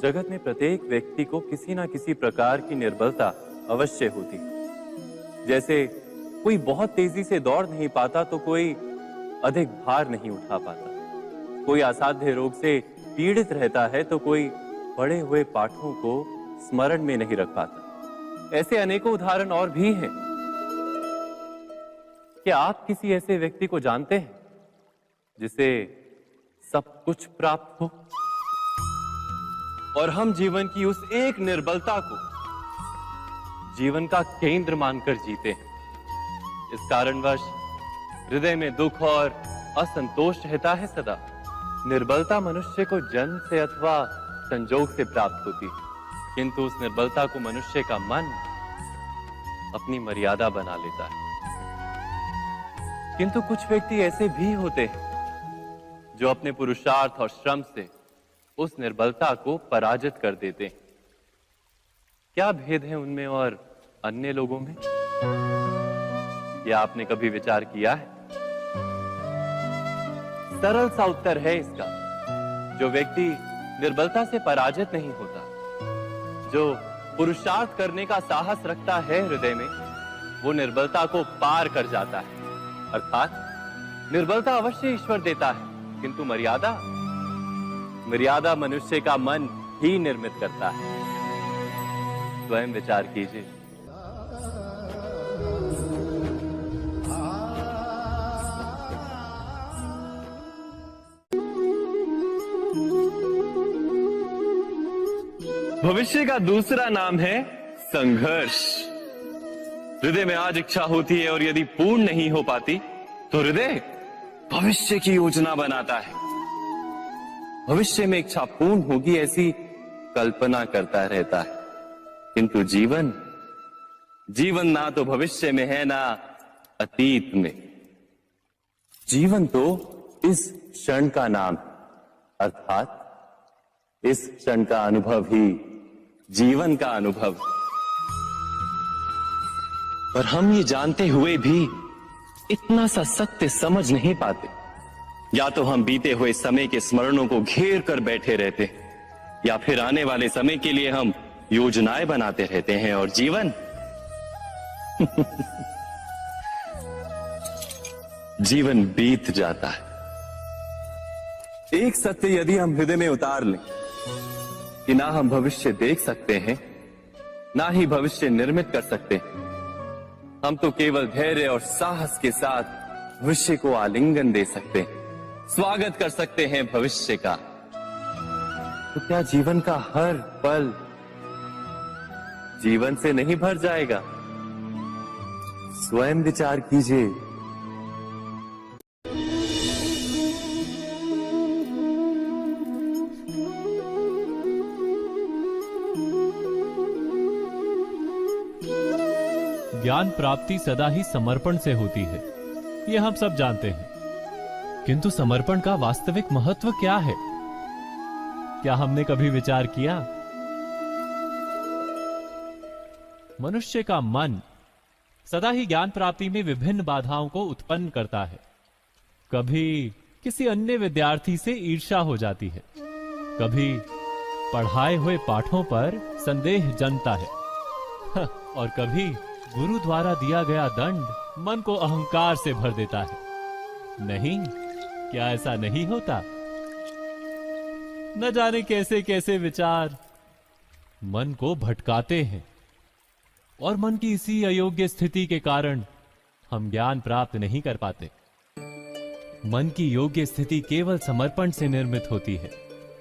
जगत में प्रत्येक व्यक्ति को किसी ना किसी प्रकार की निर्बलता अवश्य होती है। जैसे कोई बहुत तेजी से दौड़ नहीं पाता तो कोई अधिक भार नहीं उठा पाता, कोई असाध्य रोग से पीड़ित रहता है तो कोई पढ़े हुए पाठों को स्मरण में नहीं रख पाता। ऐसे अनेकों उदाहरण और भी हैं। क्या आप किसी ऐसे व्यक्ति को जानते हैं जिसे सब कुछ प्राप्त हो और हम जीवन की उस एक निर्बलता को जीवन का केंद्र मानकर जीते हैं? इस कारणवश हृदय में दुख और असंतोष रहता है सदा। निर्बलता मनुष्य को जन्म से अथवा संजोग से प्राप्त होती है, किंतु उस निर्बलता को मनुष्य का मन अपनी मर्यादा बना लेता है। किंतु कुछ व्यक्ति ऐसे भी होते हैं जो अपने पुरुषार्थ और श्रम से उस निर्बलता को पराजित कर देते हैं। क्या भेद है उनमें और अन्य लोगों में? क्या आपने कभी विचार किया है? सरल सा उत्तर है इसका। जो व्यक्ति निर्बलता से पराजित नहीं होता, जो पुरुषार्थ करने का साहस रखता है हृदय में, वो निर्बलता को पार कर जाता है। अर्थात निर्बलता अवश्य ईश्वर देता है, किंतु मर्यादा मनुष्य का मन ही निर्मित करता है। स्वयं विचार कीजिए। भविष्य का दूसरा नाम है संघर्ष। हृदय में आज इच्छा होती है और यदि पूर्ण नहीं हो पाती तो हृदय भविष्य की योजना बनाता है। भविष्य में इच्छा पूर्ण होगी ऐसी कल्पना करता रहता है, किंतु जीवन ना तो भविष्य में है ना अतीत में। जीवन तो इस क्षण का नाम है, अर्थात इस क्षण का अनुभव ही जीवन का अनुभव। पर हम ये जानते हुए भी इतना सा सत्य समझ नहीं पाते। या तो हम बीते हुए समय के स्मरणों को घेर कर बैठे रहते, या फिर आने वाले समय के लिए हम योजनाएं बनाते रहते हैं और जीवन जीवन बीत जाता है। एक सत्य यदि हम हृदय में उतार लें कि ना हम भविष्य देख सकते हैं, ना ही भविष्य निर्मित कर सकते हैं, हम तो केवल धैर्य और साहस के साथ भविष्य को आलिंगन दे सकते हैं, स्वागत कर सकते हैं भविष्य का। तो क्या जीवन का हर पल जीवन से नहीं भर जाएगा? स्वयं विचार कीजिए। ज्ञान प्राप्ति सदा ही समर्पण से होती है, ये हम सब जानते हैं। किंतु समर्पण का वास्तविक महत्व क्या है? क्या हमने कभी विचार किया? मनुष्य का मन सदा ही ज्ञान प्राप्ति में विभिन्न बाधाओं को उत्पन्न करता है। कभी किसी अन्य विद्यार्थी से ईर्ष्या हो जाती है, कभी पढ़ाए हुए पाठों पर संदेह जन्मता है और कभी गुरु द्वारा दिया गया दंड मन को अहंकार से भर देता है। नहीं, क्या ऐसा नहीं होता? न जाने कैसे कैसे विचार मन को भटकाते हैं और मन की इसी अयोग्य स्थिति के कारण हम ज्ञान प्राप्त नहीं कर पाते। मन की योग्य स्थिति केवल समर्पण से निर्मित होती है।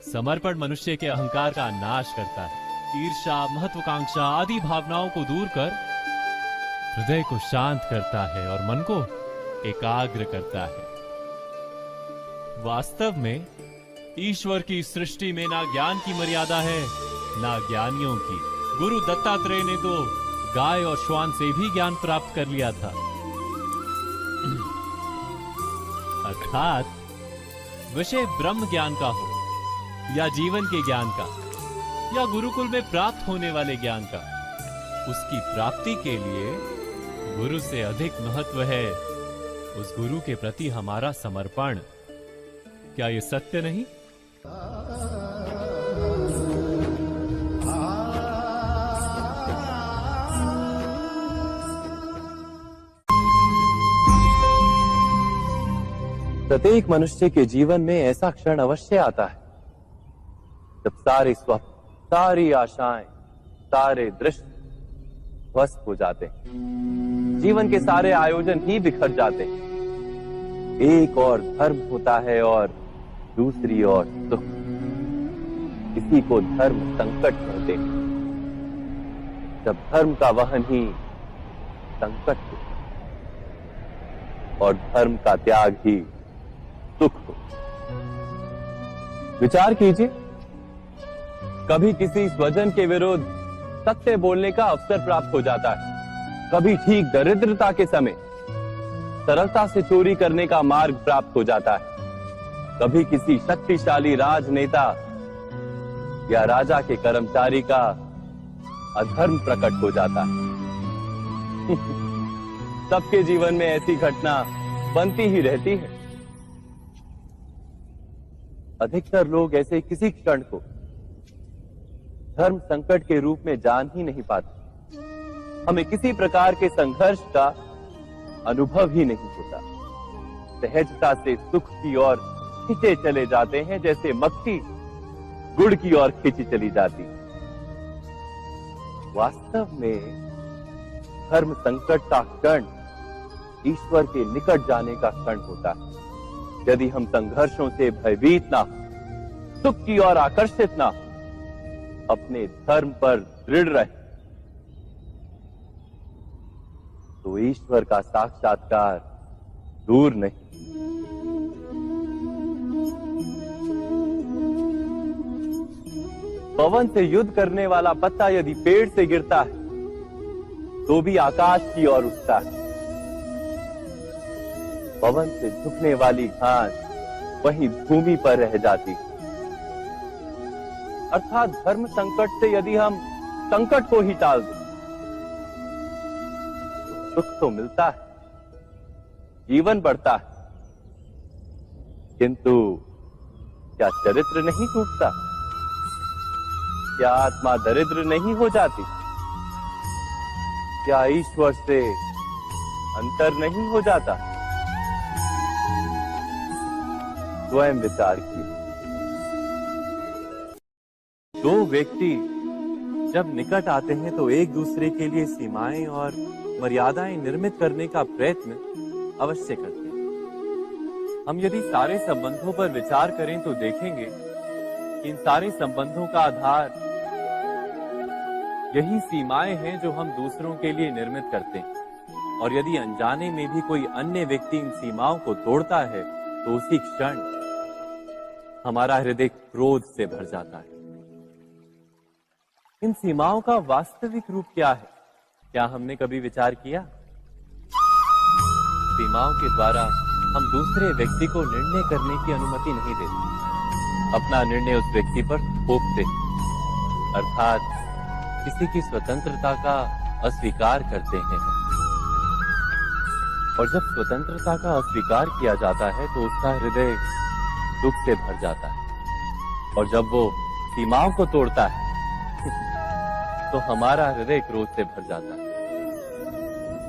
समर्पण मनुष्य के अहंकार का नाश करता है। ईर्ष्या, महत्वाकांक्षा आदि भावनाओं को दूर कर हृदय को शांत करता है और मन को एकाग्र करता है। वास्तव में ईश्वर की सृष्टि में ना ज्ञान की मर्यादा है, ना ज्ञानियों की। गुरु दत्तात्रेय ने तो गाय और श्वान से भी ज्ञान प्राप्त कर लिया था। अर्थात विषय ब्रह्म ज्ञान का हो या जीवन के ज्ञान का या गुरुकुल में प्राप्त होने वाले ज्ञान का, उसकी प्राप्ति के लिए गुरु से अधिक महत्व है उस गुरु के प्रति हमारा समर्पण। क्या यह सत्य नहीं? प्रत्येक मनुष्य के जीवन में ऐसा क्षण अवश्य आता है जब सारे स्वप्न, सारी आशाएं, सारे दृश्य ध्वस्त हो जाते हैं। जीवन के सारे आयोजन ही बिखर जाते हैं। एक और धर्म होता है और दूसरी ओर सुख। इसी को धर्म संकट कहते हैं। जब धर्म का वहन ही संकट हो और धर्म का त्याग ही सुख हो। विचार कीजिए, कभी किसी स्वजन के विरुद्ध सत्य बोलने का अवसर प्राप्त हो जाता है, कभी ठीक दरिद्रता के समय सरलता से चोरी करने का मार्ग प्राप्त हो जाता है, कभी किसी शक्तिशाली राजनेता या राजा के कर्मचारी का अधर्म प्रकट हो जाता है। सबके जीवन में ऐसी घटना बनती ही रहती है। अधिकतर लोग ऐसे किसी क्षण को धर्म संकट के रूप में जान ही नहीं पाते। हमें किसी प्रकार के संघर्ष का अनुभव ही नहीं होता। सहजता से सुख की ओर खींचे चले जाते हैं, जैसे मक्खी गुड़ की ओर खींची चली जाती। वास्तव में धर्म संकट का क्षण ईश्वर के निकट जाने का क्षण होता है। यदि हम संघर्षों से भयभीत ना हो, सुख की ओर आकर्षित ना हो, अपने धर्म पर दृढ़ रहे, तो ईश्वर का साक्षात्कार दूर नहीं। पवन से युद्ध करने वाला पत्ता यदि पेड़ से गिरता है तो भी आकाश की ओर उठता है। पवन से झुकने वाली घास वहीं भूमि पर रह जाती है। अर्थात धर्म संकट से यदि हम संकट को ही टाल दें तो सुख तो मिलता है, जीवन बढ़ता है, किंतु क्या चरित्र नहीं टूटता? क्या आत्मा दरिद्र नहीं हो जाती? क्या ईश्वर से अंतर नहीं हो जाता? स्वयं विचार कीजिए। दो व्यक्ति जब निकट आते हैं तो एक दूसरे के लिए सीमाएं और मर्यादाएं निर्मित करने का प्रयत्न अवश्य करते हैं। हम यदि सारे संबंधों पर विचार करें तो देखेंगे कि इन सारे संबंधों का आधार यही सीमाएं हैं जो हम दूसरों के लिए निर्मित करते हैं। और यदि अनजाने में भी कोई अन्य व्यक्ति इन सीमाओं को तोड़ता है तो उसी क्षण हमारा हृदय क्रोध से भर जाता है। इन सीमाओं का वास्तविक रूप क्या है? क्या हमने कभी विचार किया? सीमाओं के द्वारा हम दूसरे व्यक्ति को निर्णय करने की अनुमति नहीं देते। अपना निर्णय उस व्यक्ति पर थोपते, अर्थात किसी की स्वतंत्रता का अस्वीकार करते हैं। और जब स्वतंत्रता का अस्वीकार किया जाता है तो उसका हृदय दुख से भर जाता है। और जब वो सीमाओं को तोड़ता है तो हमारा हृदय क्रोध से भर जाता है।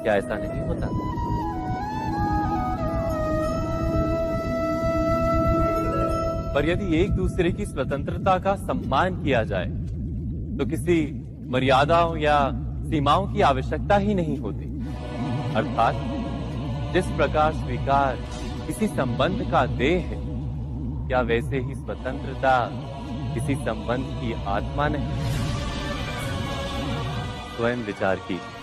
क्या ऐसा नहीं होता? पर यदि एक दूसरे की स्वतंत्रता का सम्मान किया जाए तो किसी मर्यादाओं या सीमाओं की आवश्यकता ही नहीं होती। अर्थात जिस प्रकार स्वीकार किसी संबंध का देह है, क्या वैसे ही स्वतंत्रता किसी संबंध की आत्मा नहीं? स्वयं विचार कीजिए।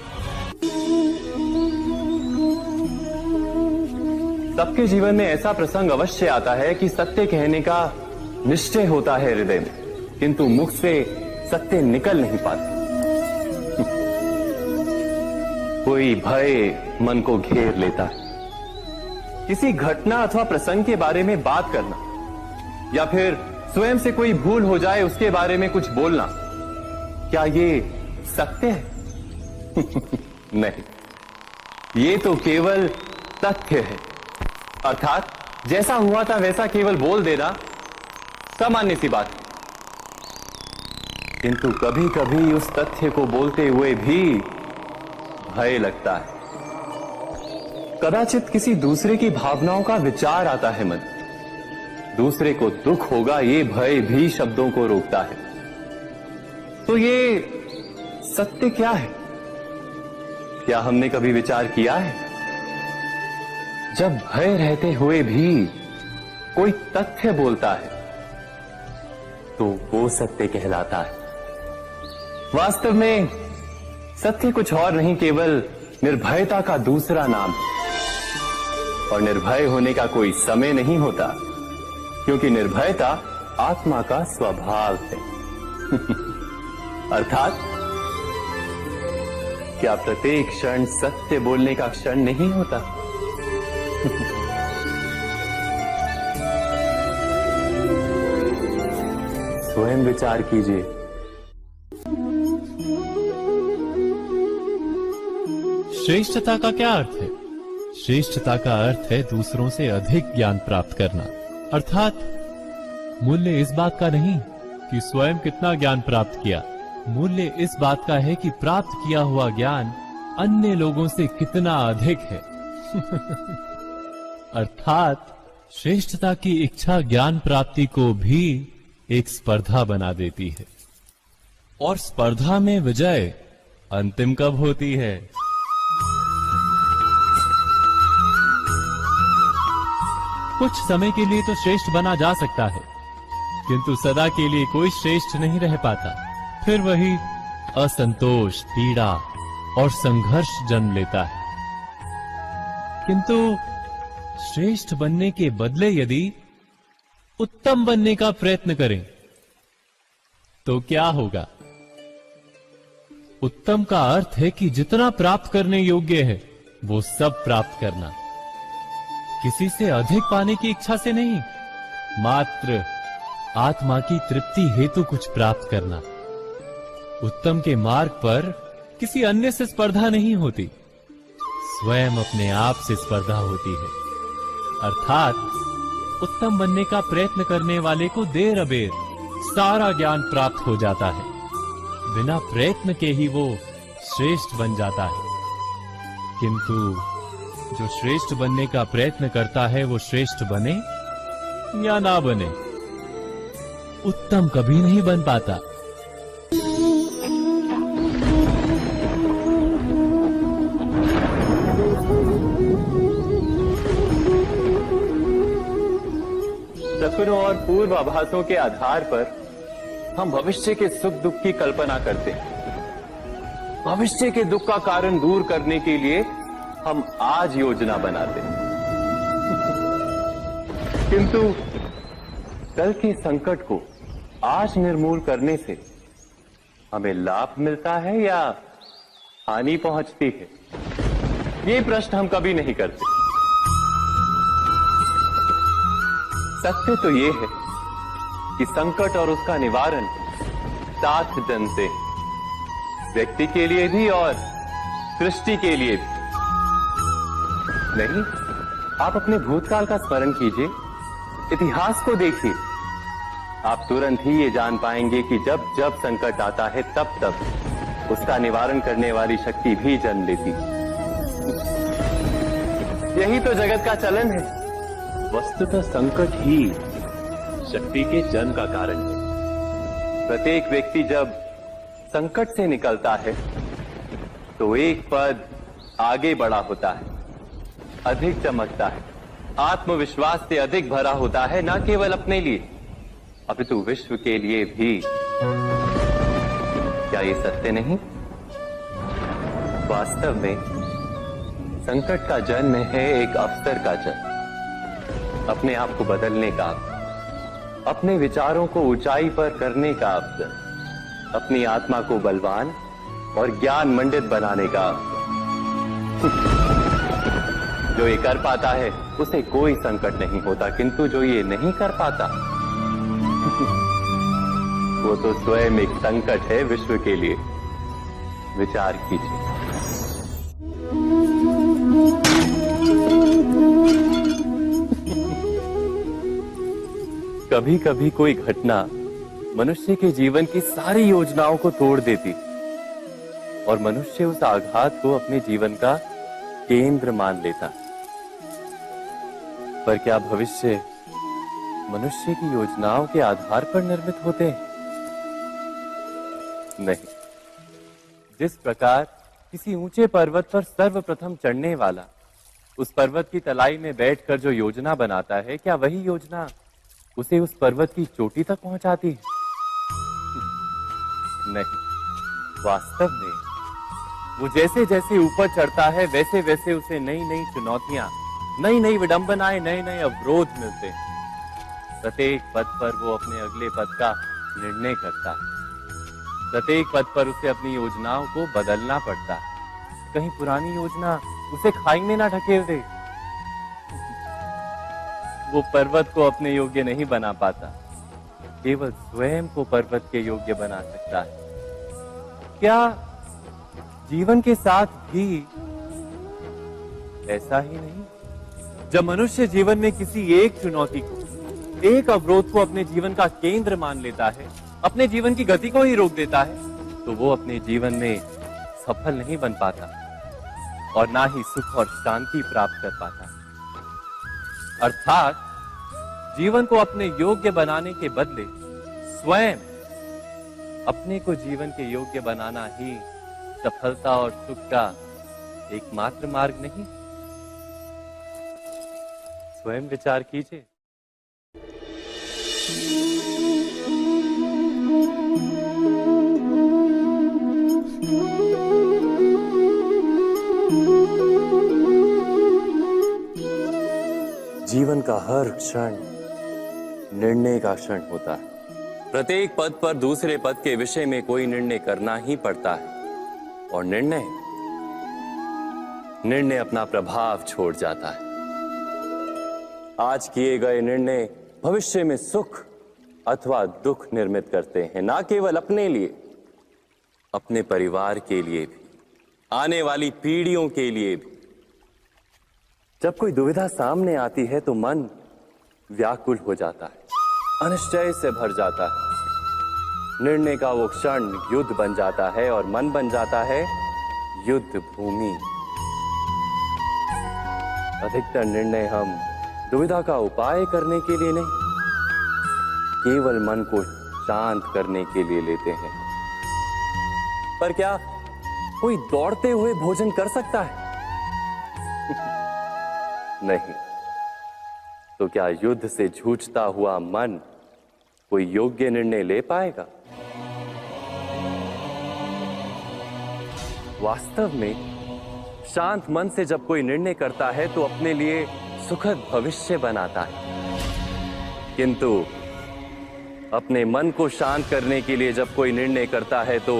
सबके जीवन में ऐसा प्रसंग अवश्य आता है कि सत्य कहने का निश्चय होता है हृदय में, किंतु मुख से सत्य निकल नहीं पाता। कोई भय मन को घेर लेता है। किसी घटना अथवा प्रसंग के बारे में बात करना या फिर स्वयं से कोई भूल हो जाए उसके बारे में कुछ बोलना, क्या ये सत्य है? नहीं, ये तो केवल तथ्य है। अर्थात जैसा हुआ था वैसा केवल बोल देना सामान्य सी बात है। किंतु कभी कभी उस तथ्य को बोलते हुए भी भय लगता है। कदाचित किसी दूसरे की भावनाओं का विचार आता है मन। दूसरे को दुख होगा ये भय भी शब्दों को रोकता है। तो ये सत्य क्या है? क्या हमने कभी विचार किया है? जब भय रहते हुए भी कोई तथ्य बोलता है तो वो सत्य कहलाता है। वास्तव में सत्य कुछ और नहीं, केवल निर्भयता का दूसरा नाम है। और निर्भय होने का कोई समय नहीं होता, क्योंकि निर्भयता आत्मा का स्वभाव है। अर्थात क्या प्रत्येक क्षण सत्य बोलने का क्षण नहीं होता? स्वयं विचार कीजिए। श्रेष्ठता का क्या अर्थ है? श्रेष्ठता का अर्थ है दूसरों से अधिक ज्ञान प्राप्त करना। अर्थात मूल्य इस बात का नहीं कि स्वयं कितना ज्ञान प्राप्त किया, मूल्य इस बात का है कि प्राप्त किया हुआ ज्ञान अन्य लोगों से कितना अधिक है। अर्थात श्रेष्ठता की इच्छा ज्ञान प्राप्ति को भी एक स्पर्धा बना देती है। और स्पर्धा में विजय अंतिम कब होती है? कुछ समय के लिए तो श्रेष्ठ बना जा सकता है, किंतु सदा के लिए कोई श्रेष्ठ नहीं रह पाता। फिर वही असंतोष, पीड़ा और संघर्ष जन्म लेता है। किंतु श्रेष्ठ बनने के बदले यदि उत्तम बनने का प्रयत्न करें तो क्या होगा? उत्तम का अर्थ है कि जितना प्राप्त करने योग्य है वो सब प्राप्त करना, किसी से अधिक पाने की इच्छा से नहीं, मात्र आत्मा की तृप्ति हेतु कुछ प्राप्त करना। उत्तम के मार्ग पर किसी अन्य से स्पर्धा नहीं होती, स्वयं अपने आप से स्पर्धा होती है। अर्थात उत्तम बनने का प्रयत्न करने वाले को देर अबेर सारा ज्ञान प्राप्त हो जाता है। बिना प्रयत्न के ही वो श्रेष्ठ बन जाता है। किंतु जो श्रेष्ठ बनने का प्रयत्न करता है वो श्रेष्ठ बने या ना बने, उत्तम कभी नहीं बन पाता। सपनों और पूर्वाभासों के आधार पर हम भविष्य के सुख दुख की कल्पना करते हैं। भविष्य के दुख का कारण दूर करने के लिए हम आज योजना बनाते हैं। किंतु कल के संकट को आज निर्मूल करने से हमें लाभ मिलता है या हानि पहुंचती है? ये प्रश्न हम कभी नहीं करते। सत्य तो ये है कि संकट और उसका निवारण साथ जनते हैं, व्यक्ति के लिए भी और सृष्टि के लिए भी। नहीं, आप अपने भूतकाल का स्मरण कीजिए, इतिहास को देखिए। आप तुरंत ही ये जान पाएंगे कि जब जब संकट आता है तब तब उसका निवारण करने वाली शक्ति भी जन्म लेती है। यही तो जगत का चलन है। वस्तुतः संकट ही शक्ति के जन्म का कारण है। प्रत्येक व्यक्ति जब संकट से निकलता है तो एक पद आगे बढ़ा होता है, अधिक चमकता है, आत्मविश्वास से अधिक भरा होता है, न केवल अपने लिए अपितु विश्व के लिए भी। क्या ये सत्य नहीं? वास्तव में संकट का जन्म है एक अवसर का जन्म, अपने आप को बदलने का, अपने विचारों को ऊंचाई पर करने का अवसर, अपनी आत्मा को बलवान और ज्ञान मंडित बनाने का अवसर। जो ये कर पाता है उसे कोई संकट नहीं होता, किंतु जो ये नहीं कर पाता वो तो स्वयं एक संकट है विश्व के लिए। विचार कीजिए। कभी कभी कोई घटना मनुष्य के जीवन की सारी योजनाओं को तोड़ देती और मनुष्य उस आघात को अपने जीवन का केंद्र मान लेता। पर क्या भविष्य मनुष्य की योजनाओं के आधार पर निर्मित होते हैं? नहीं। जिस प्रकार किसी ऊंचे पर्वत पर सर्वप्रथम चढ़ने वाला उस पर्वत की तलाई में बैठकर जो योजना बनाता है, क्या वही योजना उसे उस पर्वत की चोटी तक पहुंचाती है? नहीं। वास्तव में वो जैसे जैसे ऊपर चढ़ता है, वैसे वैसे उसे नई नई चुनौतियां, नई नई विडंबनाएं, नए नए अवरोध मिलते हैं। प्रत्येक पद पर वो अपने अगले पद का निर्णय करता है। प्रत्येक पद पर उसे अपनी योजनाओं को बदलना पड़ता है। कहीं पुरानी योजना उसे खाई में ना ढकेल दे। वो पर्वत को अपने योग्य नहीं बना पाता, केवल स्वयं को पर्वत के योग्य बना सकता है। क्या जीवन के साथ भी ऐसा ही नहीं? जब मनुष्य जीवन में किसी एक चुनौती को, एक अवरोध को अपने जीवन का केंद्र मान लेता है, अपने जीवन की गति को ही रोक देता है, तो वो अपने जीवन में सफल नहीं बन पाता और ना ही सुख और शांति प्राप्त कर पाता। अर्थात जीवन को अपने योग्य बनाने के बदले स्वयं अपने को जीवन के योग्य बनाना ही सफलता और सुख का एकमात्र मार्ग नहीं। स्वयं विचार कीजिए। जीवन का हर क्षण निर्णय का क्षण होता है। प्रत्येक पद पर दूसरे पद के विषय में कोई निर्णय करना ही पड़ता है और निर्णय अपना प्रभाव छोड़ जाता है। आज किए गए निर्णय भविष्य में सुख अथवा दुख निर्मित करते हैं, ना केवल अपने लिए, अपने परिवार के लिए भी, आने वाली पीढ़ियों के लिए भी। जब कोई दुविधा सामने आती है तो मन व्याकुल हो जाता है, अनिश्चय से भर जाता है। निर्णय का वो क्षण युद्ध बन जाता है और मन बन जाता है युद्ध भूमि। अधिकतर निर्णय हम दुविधा का उपाय करने के लिए नहीं, केवल मन को शांत करने के लिए लेते हैं। पर क्या कोई दौड़ते हुए भोजन कर सकता है? नहीं। तो क्या युद्ध से जूझता हुआ मन कोई योग्य निर्णय ले पाएगा? वास्तव में शांत मन से जब कोई निर्णय करता है तो अपने लिए सुखद भविष्य बनाता है, किंतु अपने मन को शांत करने के लिए जब कोई निर्णय करता है तो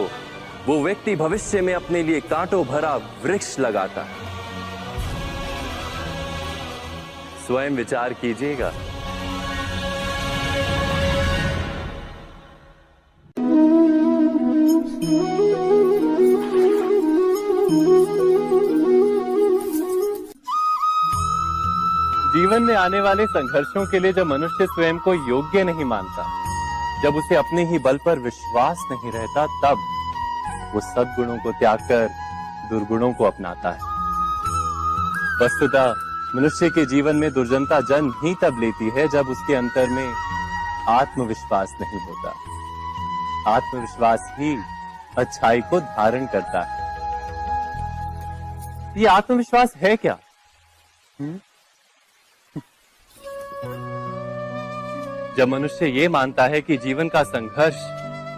वो व्यक्ति भविष्य में अपने लिए कांटों भरा वृक्ष लगाता है। स्वयं विचार कीजिएगा। जीवन में आने वाले संघर्षों के लिए जब मनुष्य स्वयं को योग्य नहीं मानता, जब उसे अपने ही बल पर विश्वास नहीं रहता, तब वो सद्गुणों को त्याग कर दुर्गुणों को अपनाता है। वस्तुतः मनुष्य के जीवन में दुर्जनता जन्म ही तब लेती है जब उसके अंतर में आत्मविश्वास नहीं होता। आत्मविश्वास ही अच्छाई को धारण करता है। ये आत्मविश्वास है क्या? जब मनुष्य ये मानता है कि जीवन का संघर्ष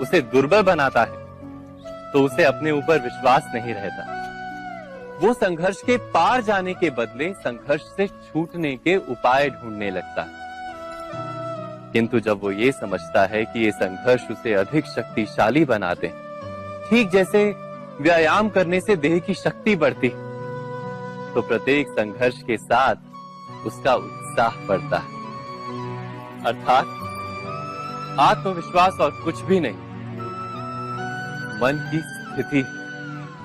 उसे दुर्बल बनाता है, तो उसे अपने ऊपर विश्वास नहीं रहता। वो संघर्ष के पार जाने के बदले संघर्ष से छूटने के उपाय ढूंढने लगता है। किंतु जब वो ये समझता है कि ये संघर्ष उसे अधिक शक्तिशाली बनाते हैं, ठीक जैसे व्यायाम करने से देह की शक्ति बढ़ती, तो प्रत्येक संघर्ष के साथ उसका उत्साह बढ़ता है। अर्थात आत्मविश्वास और कुछ भी नहीं, मन की स्थिति,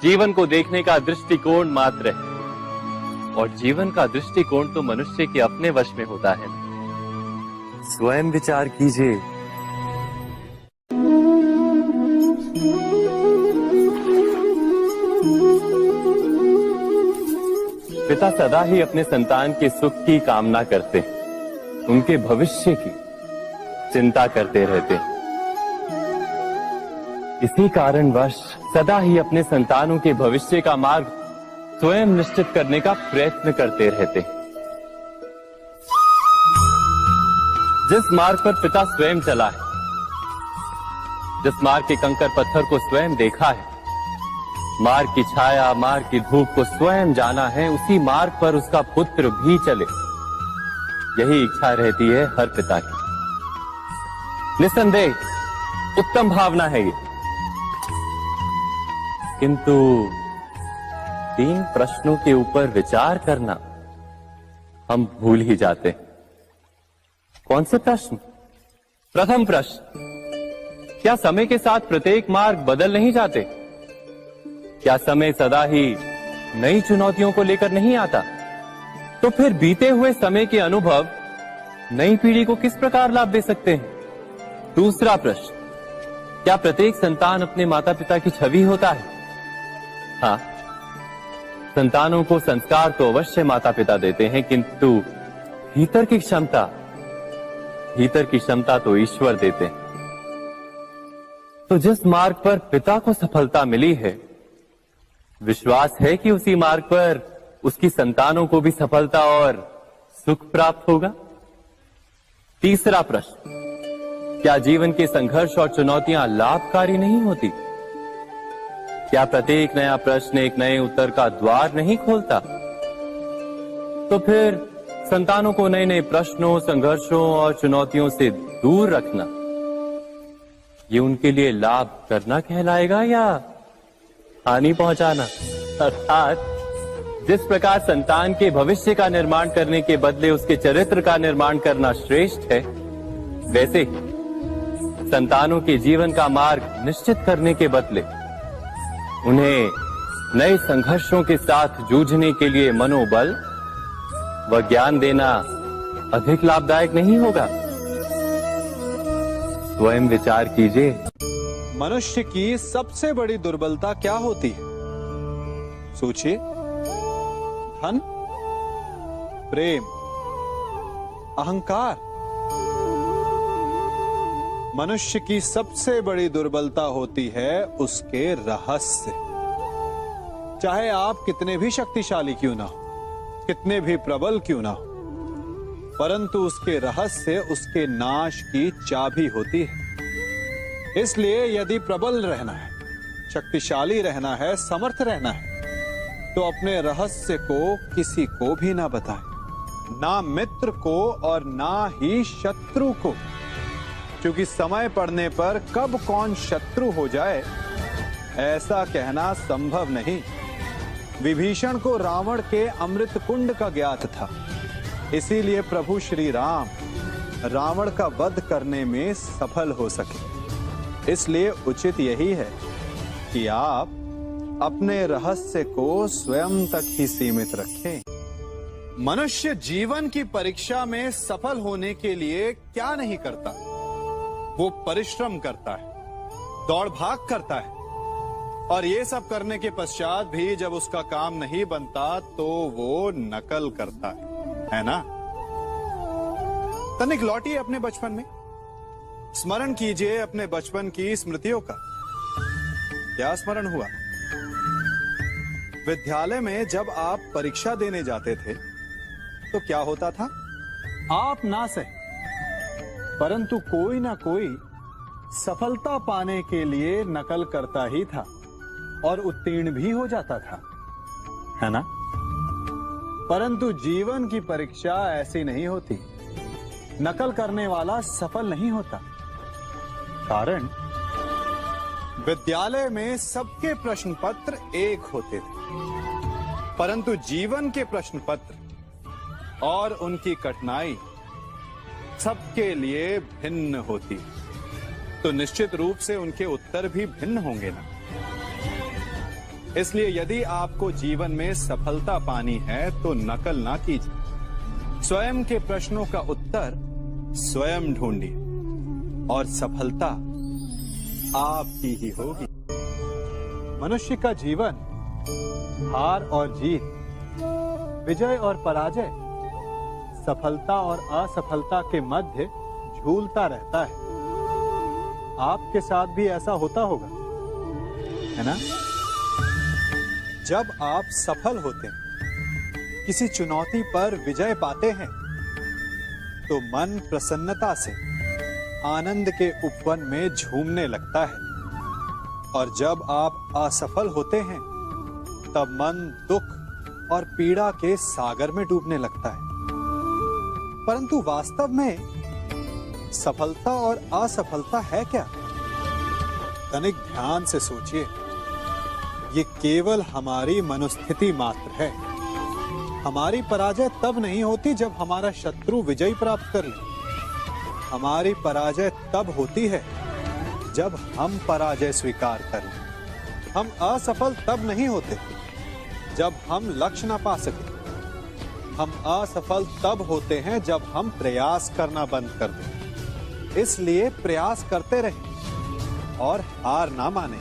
जीवन को देखने का दृष्टिकोण मात्र है। और जीवन का दृष्टिकोण तो मनुष्य के अपने वश में होता है। स्वयं विचार कीजिए। पिता सदा ही अपने संतान के सुख की कामना करते हैं, उनके भविष्य की चिंता करते रहते हैं। इसी कारणवश सदा ही अपने संतानों के भविष्य का मार्ग स्वयं निश्चित करने का प्रयत्न करते रहते हैं। जिस मार्ग पर पिता स्वयं चला है, जिस मार्ग के कंकर पत्थर को स्वयं देखा है, मार्ग की छाया, मार्ग की धूप को स्वयं जाना है, उसी मार्ग पर उसका पुत्र भी चले, यही इच्छा रहती है हर पिता की। निस्संदेह उत्तम भावना है ये, किंतु 3 प्रश्नों के ऊपर विचार करना हम भूल ही जाते हैं। कौन से प्रश्न? प्रथम प्रश्न, क्या समय के साथ प्रत्येक मार्ग बदल नहीं जाते? क्या समय सदा ही नई चुनौतियों को लेकर नहीं आता? तो फिर बीते हुए समय के अनुभव नई पीढ़ी को किस प्रकार लाभ दे सकते हैं? दूसरा प्रश्न, क्या प्रत्येक संतान अपने माता पिता की छवि होता है? हाँ, संतानों को संस्कार तो अवश्य माता पिता देते हैं, किंतु भीतर की क्षमता तो ईश्वर देते हैं। तो जिस मार्ग पर पिता को सफलता मिली है, विश्वास है कि उसी मार्ग पर उसकी संतानों को भी सफलता और सुख प्राप्त होगा। तीसरा प्रश्न, क्या जीवन के संघर्ष और चुनौतियां लाभकारी नहीं होती? क्या प्रत्येक नया प्रश्न एक नए उत्तर का द्वार नहीं खोलता? तो फिर संतानों को नए नए प्रश्नों, संघर्षों और चुनौतियों से दूर रखना, ये उनके लिए लाभ करना कहलाएगा या हानि पहुंचाना? अर्थात जिस प्रकार संतान के भविष्य का निर्माण करने के बदले उसके चरित्र का निर्माण करना श्रेष्ठ है, वैसे ही संतानों के जीवन का मार्ग निश्चित करने के बदले उन्हें नए संघर्षों के साथ जूझने के लिए मनोबल व ज्ञान देना अधिक लाभदायक नहीं होगा? स्वयं विचार कीजिए। मनुष्य की सबसे बड़ी दुर्बलता क्या होती है? सोचिए। धन, प्रेम, अहंकार। मनुष्य की सबसे बड़ी दुर्बलता होती है उसके रहस्य। चाहे आप कितने भी शक्तिशाली क्यों ना हो, कितने भी प्रबल क्यों ना हो, परंतु उसके रहस्य उसके नाश की चाबी होती है। इसलिए यदि प्रबल रहना है, शक्तिशाली रहना है, समर्थ रहना है, तो अपने रहस्य को किसी को भी ना बताएं, ना मित्र को और ना ही शत्रु को, क्योंकि समय पड़ने पर कब कौन शत्रु हो जाए ऐसा कहना संभव नहीं। विभीषण को रावण के अमृत कुंड का ज्ञात था, इसीलिए प्रभु श्री राम रावण का वध करने में सफल हो सके। इसलिए उचित यही है कि आप अपने रहस्य को स्वयं तक ही सीमित रखें। मनुष्य जीवन की परीक्षा में सफल होने के लिए क्या नहीं करता? वो परिश्रम करता है, दौड़ भाग करता है, और ये सब करने के पश्चात भी जब उसका काम नहीं बनता तो वो नकल करता है ना? तनिक लौटिए अपने बचपन में, स्मरण कीजिए अपने बचपन की स्मृतियों का। क्या स्मरण हुआ? विद्यालय में जब आप परीक्षा देने जाते थे तो क्या होता था? आप ना सही, परंतु कोई ना कोई सफलता पाने के लिए नकल करता ही था और उत्तीर्ण भी हो जाता था, है ना? परंतु जीवन की परीक्षा ऐसी नहीं होती। नकल करने वाला सफल नहीं होता। कारण विद्यालय में सबके प्रश्न पत्र एक होते थे, परंतु जीवन के प्रश्न पत्र और उनकी कठिनाई सबके लिए भिन्न होती, तो निश्चित रूप से उनके उत्तर भी भिन्न होंगे ना। इसलिए यदि आपको जीवन में सफलता पानी है तो नकल ना कीजिए, स्वयं के प्रश्नों का उत्तर स्वयं ढूंढिए और सफलता आपकी ही होगी। मनुष्य का जीवन हार और जीत विजय और पराजय, सफलता और असफलता के मध्य झूलता रहता है। आपके साथ भी ऐसा होता होगा, है ना? जब आप सफल होते हैं, किसी चुनौती पर विजय पाते हैं, तो मन प्रसन्नता से आनंद के उपवन में झूमने लगता है। और जब आप असफल होते हैं, तब मन दुख और पीड़ा के सागर में डूबने लगता है। परंतु वास्तव में सफलता और असफलता है क्या? तनिक ध्यान से सोचिए। ये केवल हमारी मनोस्थिति मात्र है। हमारी पराजय तब नहीं होती जब हमारा शत्रु विजय प्राप्त कर ले। हमारी पराजय तब होती है जब हम पराजय स्वीकार कर लें। हम असफल तब नहीं होते जब हम लक्ष्य ना पा सके। हम असफल तब होते हैं जब हम प्रयास करना बंद कर दें। इसलिए प्रयास करते रहें और हार ना माने,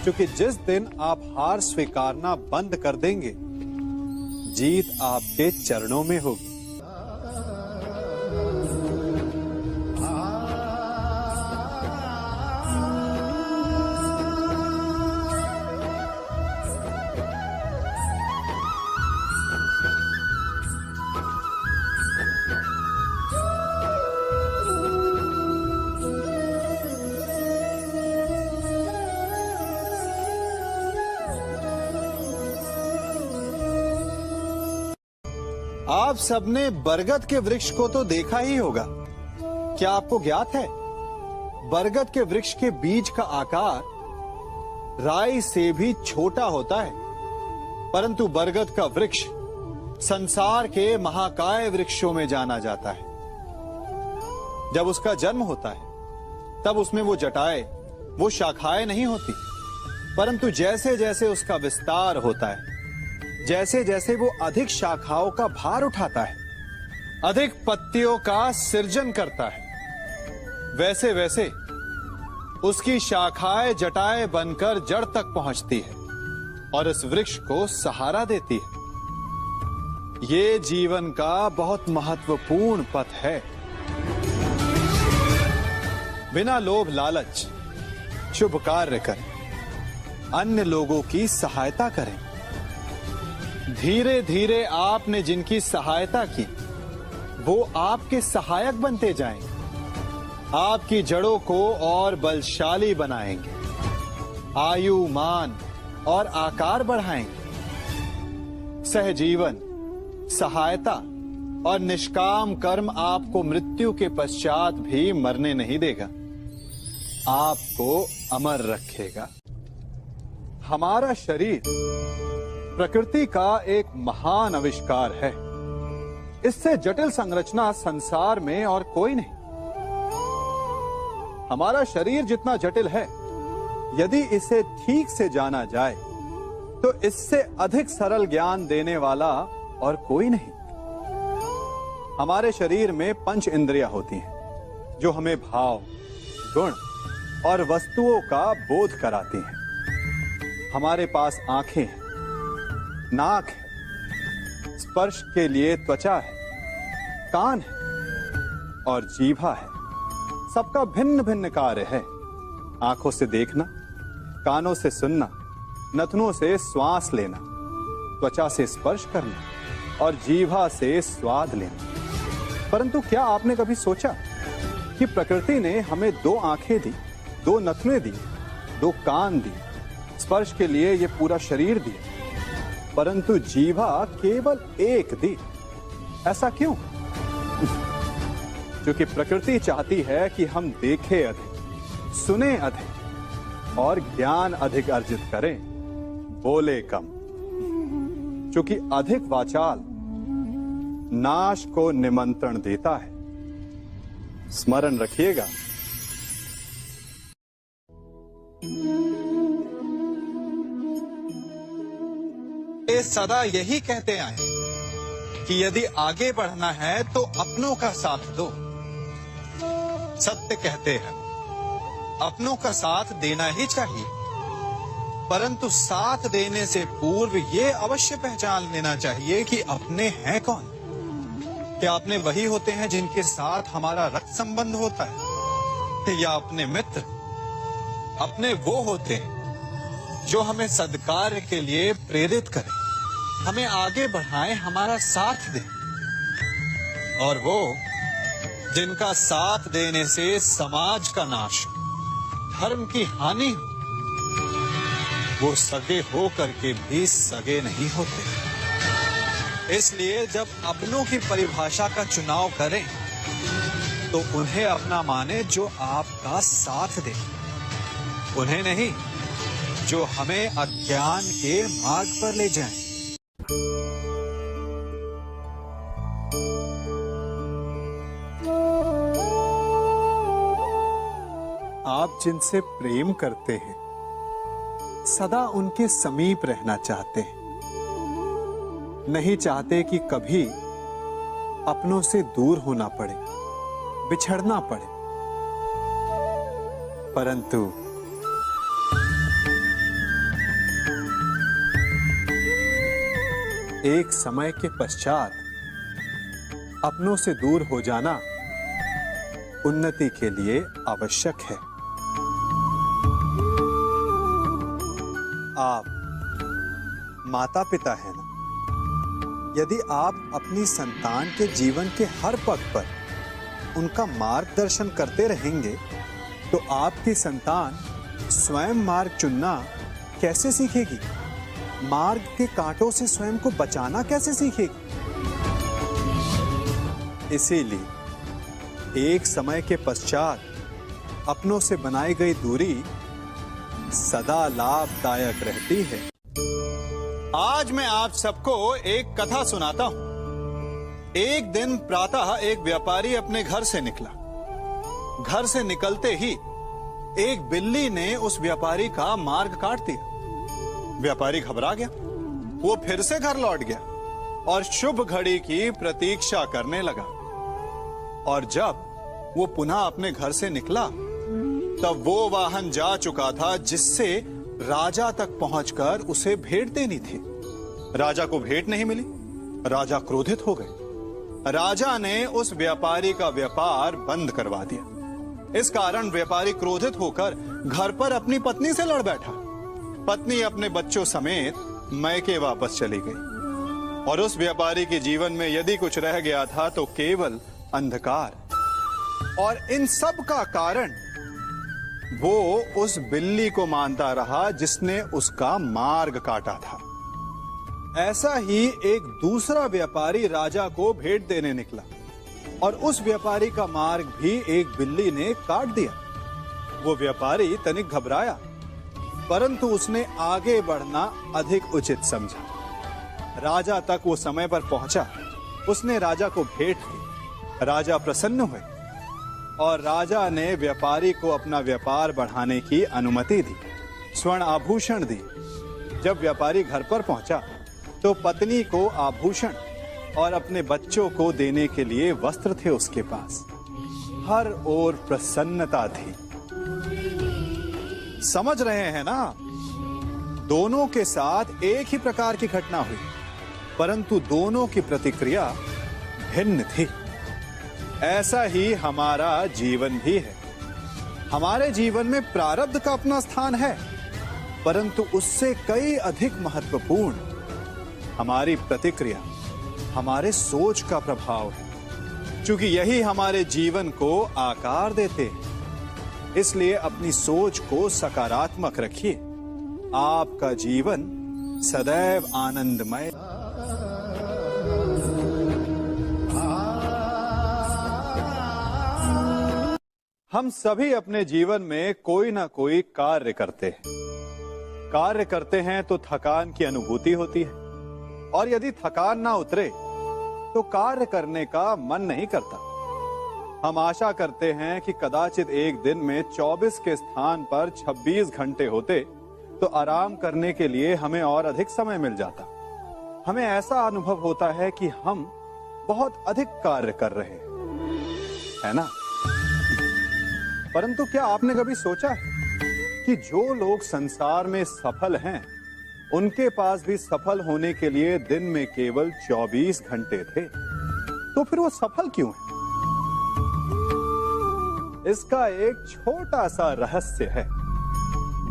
क्योंकि जिस दिन आप हार स्वीकारना बंद कर देंगे, जीत आपके चरणों में होगी। आप सबने बरगद के वृक्ष को तो देखा ही होगा। क्या आपको ज्ञात है, बरगद के वृक्ष के बीज का आकार राई से भी छोटा होता है, परंतु बरगद का वृक्ष संसार के महाकाय वृक्षों में जाना जाता है। जब उसका जन्म होता है, तब उसमें वो जटाएं, वो शाखाएं नहीं होती, परंतु जैसे जैसे उसका विस्तार होता है, जैसे जैसे वो अधिक शाखाओं का भार उठाता है, अधिक पत्तियों का सृजन करता है, वैसे वैसे उसकी शाखाएं जटाएं बनकर जड़ तक पहुंचती है और इस वृक्ष को सहारा देती है। ये जीवन का बहुत महत्वपूर्ण पथ है। बिना लोभ लालच शुभ कार्य करें, अन्य लोगों की सहायता करें। धीरे धीरे आपने जिनकी सहायता की, वो आपके सहायक बनते जाएंगे, आपकी जड़ों को और बलशाली बनाएंगे, आयु, मान और आकार बढ़ाएंगे। सहजीवन, सहायता और निष्काम कर्म आपको मृत्यु के पश्चात भी मरने नहीं देगा, आपको अमर रखेगा। हमारा शरीर प्रकृति का एक महान आविष्कार है। इससे जटिल संरचना संसार में और कोई नहीं। हमारा शरीर जितना जटिल है, यदि इसे ठीक से जाना जाए तो इससे अधिक सरल ज्ञान देने वाला और कोई नहीं। हमारे शरीर में 5 इंद्रियां होती हैं, जो हमें भाव, गुण और वस्तुओं का बोध कराती हैं। हमारे पास आंखें हैं, नाक है, स्पर्श के लिए त्वचा है, कान है और जीभा है। सबका भिन्न भिन्न कार्य है। आंखों से देखना, कानों से सुनना, नथनों से श्वास लेना, त्वचा से स्पर्श करना और जीभा से स्वाद लेना। परंतु क्या आपने कभी सोचा कि प्रकृति ने हमें 2 आंखें दी, 2 नथने दी, 2 कान दी, स्पर्श के लिए ये पूरा शरीर दिया, परंतु जीभा केवल 1 दी? ऐसा क्यों? क्योंकि प्रकृति चाहती है कि हम देखें अधिक, सुने अधिक और ज्ञान अधिक अर्जित करें, बोले कम। क्योंकि अधिक वाचाल नाश को निमंत्रण देता है। स्मरण रखिएगा। ये सदा यही कहते आए कि यदि आगे बढ़ना है तो अपनों का साथ दो। सत्य कहते हैं, अपनों का साथ देना ही चाहिए। परंतु साथ देने से पूर्व ये अवश्य पहचान लेना चाहिए कि अपने हैं कौन। क्या अपने वही होते हैं जिनके साथ हमारा रक्त संबंध होता है, या अपने मित्र? अपने वो होते हैं जो हमें सद्कार्य के लिए प्रेरित करें, हमें आगे बढ़ाएं, हमारा साथ दें। और वो जिनका साथ देने से समाज का नाश, धर्म की हानि हो, वो सगे हो करके भी सगे नहीं होते। इसलिए जब अपनों की परिभाषा का चुनाव करें तो उन्हें अपना माने जो आपका साथ दे, उन्हें नहीं जो हमें अज्ञान के मार्ग पर ले जाएं। आप जिनसे प्रेम करते हैं सदा उनके समीप रहना चाहते हैं, नहीं चाहते कि कभी अपनों से दूर होना पड़े, बिछड़ना पड़े। परंतु एक समय के पश्चात अपनों से दूर हो जाना उन्नति के लिए आवश्यक है। आप माता पिता हैं ना? यदि आप अपनी संतान के जीवन के हर पग पर उनका मार्गदर्शन करते रहेंगे तो आपकी संतान स्वयं मार्ग चुनना कैसे सीखेगी? मार्ग के कांटों से स्वयं को बचाना कैसे सीखेगी? इसीलिए एक समय के पश्चात अपनों से बनाई गई दूरी सदा लाभदायक रहती है। आज मैं आप सबको एक कथा सुनाता हूं। एक दिन प्रातः एक व्यापारी अपने घर से निकला। घर से निकलते ही एक बिल्ली ने उस व्यापारी का मार्ग काट दिया। व्यापारी घबरा गया, वो फिर से घर लौट गया और शुभ घड़ी की प्रतीक्षा करने लगा। और जब वो पुनः अपने घर से निकला तब वो वाहन जा चुका था जिससे राजा तक पहुंचकर उसे भेंट देनी थी। राजा को भेंट नहीं मिली। राजा क्रोधित हो गए। राजा ने उस व्यापारी का व्यापार बंद करवा दिया। इस कारण व्यापारी क्रोधित होकर घर पर अपनी पत्नी से लड़ बैठा। पत्नी अपने बच्चों समेत मैके वापस चली गई और उस व्यापारी के जीवन में यदि कुछ रह गया था तो केवल अंधकार। और इन सब का कारण वो उस बिल्ली को मानता रहा जिसने उसका मार्ग काटा था। ऐसा ही एक दूसरा व्यापारी राजा को भेंट देने निकला और उस व्यापारी का मार्ग भी एक बिल्ली ने काट दिया। वो व्यापारी तनिक घबराया, परंतु उसने आगे बढ़ना अधिक उचित समझा। राजा तक वो समय पर पहुंचा। उसने राजा को भेंट दी। राजा प्रसन्न हुए और राजा ने व्यापारी को अपना व्यापार बढ़ाने की अनुमति दी, स्वर्ण आभूषण दी। जब व्यापारी घर पर पहुंचा तो पत्नी को आभूषण और अपने बच्चों को देने के लिए वस्त्र थे उसके पास। हर ओर प्रसन्नता थी। समझ रहे हैं ना? दोनों के साथ एक ही प्रकार की घटना हुई, परंतु दोनों की प्रतिक्रिया भिन्न थी। ऐसा ही हमारा जीवन भी है। हमारे जीवन में प्रारब्ध का अपना स्थान है, परंतु उससे कई अधिक महत्वपूर्ण हमारी प्रतिक्रिया, हमारे सोच का प्रभाव है, क्योंकि यही हमारे जीवन को आकार देते हैं। इसलिए अपनी सोच को सकारात्मक रखिए। आपका जीवन सदैव आनंदमय। हम सभी अपने जीवन में कोई ना कोई कार्य करते हैं। कार्य करते हैं तो थकान की अनुभूति होती है, और यदि थकान ना उतरे तो कार्य करने का मन नहीं करता। हम आशा करते हैं कि कदाचित एक दिन में 24 के स्थान पर 26 घंटे होते तो आराम करने के लिए हमें और अधिक समय मिल जाता। हमें ऐसा अनुभव होता है कि हम बहुत अधिक कार्य कर रहे हैं, है ना? परंतु क्या आपने कभी सोचा है कि जो लोग संसार में सफल हैं, उनके पास भी सफल होने के लिए दिन में केवल 24 घंटे थे। तो फिर वो सफल क्यों है? इसका एक छोटा सा रहस्य है।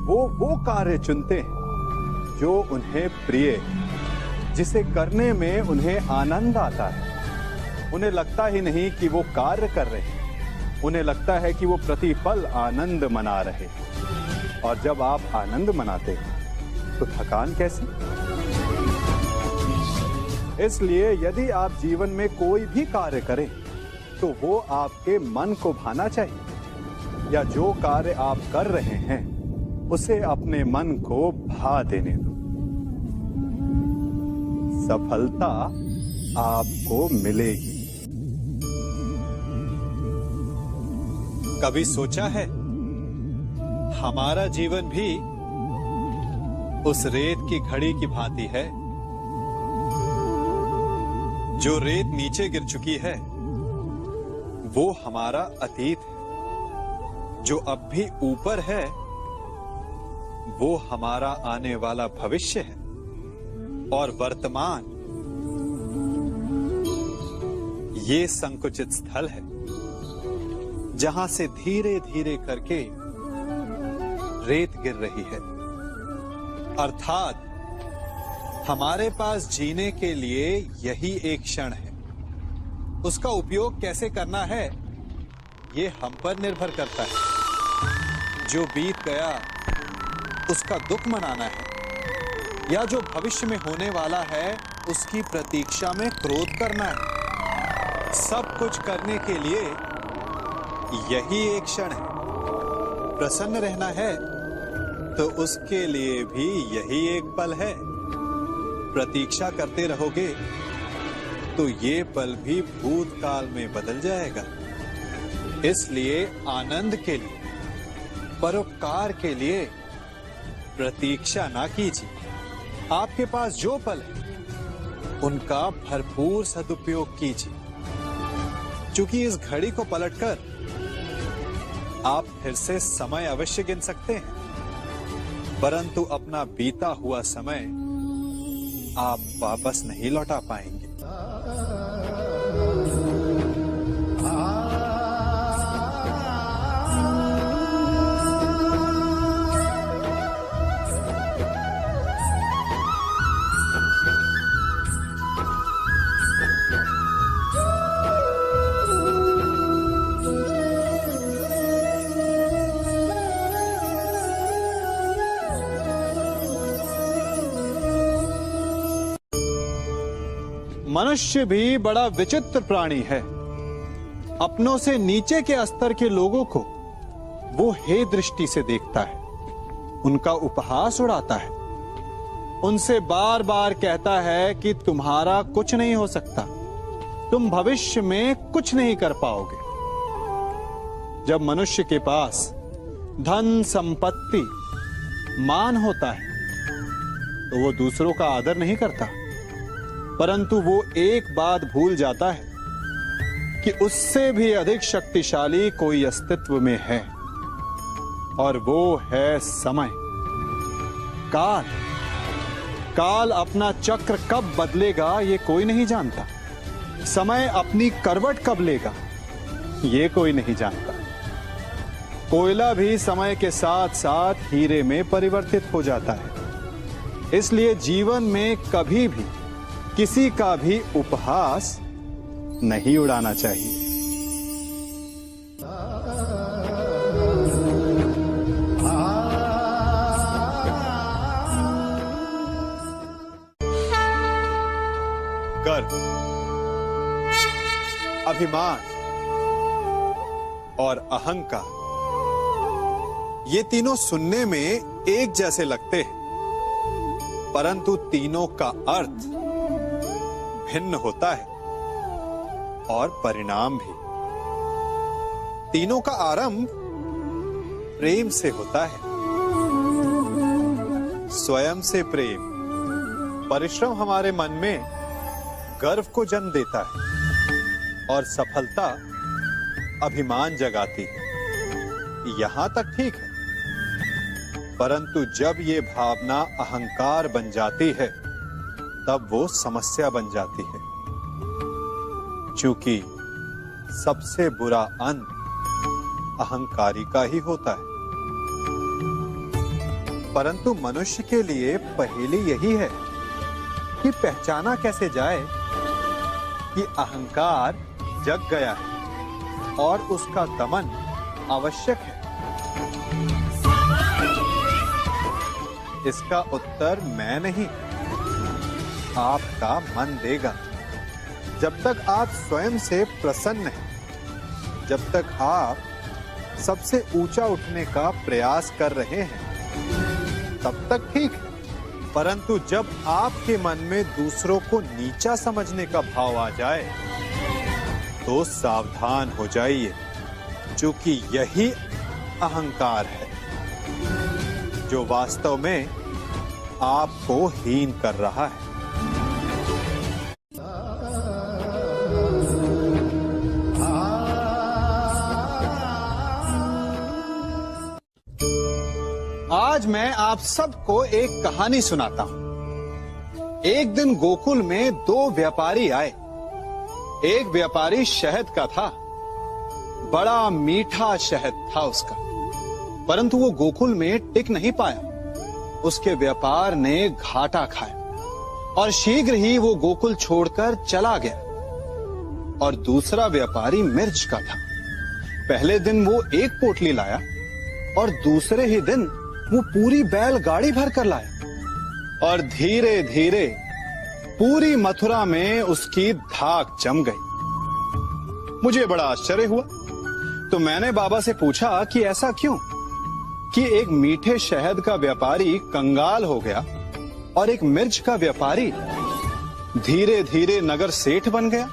वो कार्य चुनते हैं जो उन्हें प्रिय है, जिसे करने में उन्हें आनंद आता है। उन्हें लगता ही नहीं कि वो कार्य कर रहे हैं, उन्हें लगता है कि वो प्रतिपल आनंद मना रहे हैं। और जब आप आनंद मनाते हैं तो थकान कैसी? इसलिए यदि आप जीवन में कोई भी कार्य करें तो वो आपके मन को भाना चाहिए, या जो कार्य आप कर रहे हैं उसे अपने मन को भा देने दो। सफलता आपको मिलेगी। कभी सोचा है हमारा जीवन भी उस रेत की घड़ी की भांति है? जो रेत नीचे गिर चुकी है वो हमारा अतीत है, जो अब भी ऊपर है वो हमारा आने वाला भविष्य है, और वर्तमान ये संकुचित स्थल है जहां से धीरे धीरे करके रेत गिर रही है। अर्थात हमारे पास जीने के लिए यही एक क्षण है। उसका उपयोग कैसे करना है ये हम पर निर्भर करता है। जो बीत गया उसका दुख मनाना है, या जो भविष्य में होने वाला है उसकी प्रतीक्षा में क्रोध करना है। सब कुछ करने के लिए यही एक क्षण है। प्रसन्न रहना है तो उसके लिए भी यही एक पल है। प्रतीक्षा करते रहोगे तो ये पल भी भूतकाल में बदल जाएगा। इसलिए आनंद के लिए, परोपकार के लिए प्रतीक्षा ना कीजिए। आपके पास जो पल है उनका भरपूर सदुपयोग कीजिए, क्योंकि इस घड़ी को पलटकर आप फिर से समय अवश्य गिन सकते हैं, परंतु अपना बीता हुआ समय आप वापस नहीं लौटा पाएंगे। मनुष्य भी बड़ा विचित्र प्राणी है। अपनों से नीचे के स्तर के लोगों को वो हे दृष्टि से देखता है, उनका उपहास उड़ाता है, उनसे बार बार कहता है कि तुम्हारा कुछ नहीं हो सकता, तुम भविष्य में कुछ नहीं कर पाओगे। जब मनुष्य के पास धन, संपत्ति, मान होता है तो वो दूसरों का आदर नहीं करता, परंतु वो एक बात भूल जाता है कि उससे भी अधिक शक्तिशाली कोई अस्तित्व में है, और वो है समय। काल। काल अपना चक्र कब बदलेगा ये कोई नहीं जानता। समय अपनी करवट कब लेगा ये कोई नहीं जानता। कोयला भी समय के साथ साथ हीरे में परिवर्तित हो जाता है। इसलिए जीवन में कभी भी किसी का भी उपहास नहीं उड़ाना चाहिए। गर्व, अभिमान और अहंकार, ये तीनों सुनने में एक जैसे लगते हैं, परंतु तीनों का अर्थ भिन्न होता है और परिणाम भी। तीनों का आरंभ प्रेम से होता है। स्वयं से प्रेम, परिश्रम हमारे मन में गर्व को जन्म देता है, और सफलता अभिमान जगाती है। यहां तक ठीक है, परंतु जब ये भावना अहंकार बन जाती है तब वो समस्या बन जाती है, क्योंकि सबसे बुरा अंत अहंकारी का ही होता है। परंतु मनुष्य के लिए पहेली यही है कि पहचाना कैसे जाए कि अहंकार जग गया है और उसका दमन आवश्यक है। इसका उत्तर मैं नहीं, आपका मन देगा। जब तक आप स्वयं से प्रसन्न हैं, जब तक आप सबसे ऊंचा उठने का प्रयास कर रहे हैं, तब तक ठीक है। परंतु जब आपके मन में दूसरों को नीचा समझने का भाव आ जाए तो सावधान हो जाइए, क्योंकि यही अहंकार है जो वास्तव में आपको हीन कर रहा है। आज मैं आप सबको एक कहानी सुनाता हूं। एक दिन गोकुल में दो व्यापारी आए। एक व्यापारी शहद का था, बड़ा मीठा शहद था उसका, परंतु वो गोकुल में टिक नहीं पाया। उसके व्यापार ने घाटा खाया और शीघ्र ही वो गोकुल छोड़कर चला गया। और दूसरा व्यापारी मिर्च का था। पहले दिन वो एक पोटली लाया और दूसरे ही दिन वो पूरी बैलगाड़ी भर कर लाया और धीरे धीरे पूरी मथुरा में उसकी धाक जम गई। मुझे बड़ा आश्चर्य हुआ, तो मैंने बाबा से पूछा कि ऐसा क्यों कि एक मीठे शहद का व्यापारी कंगाल हो गया और एक मिर्च का व्यापारी धीरे धीरे नगर सेठ बन गया।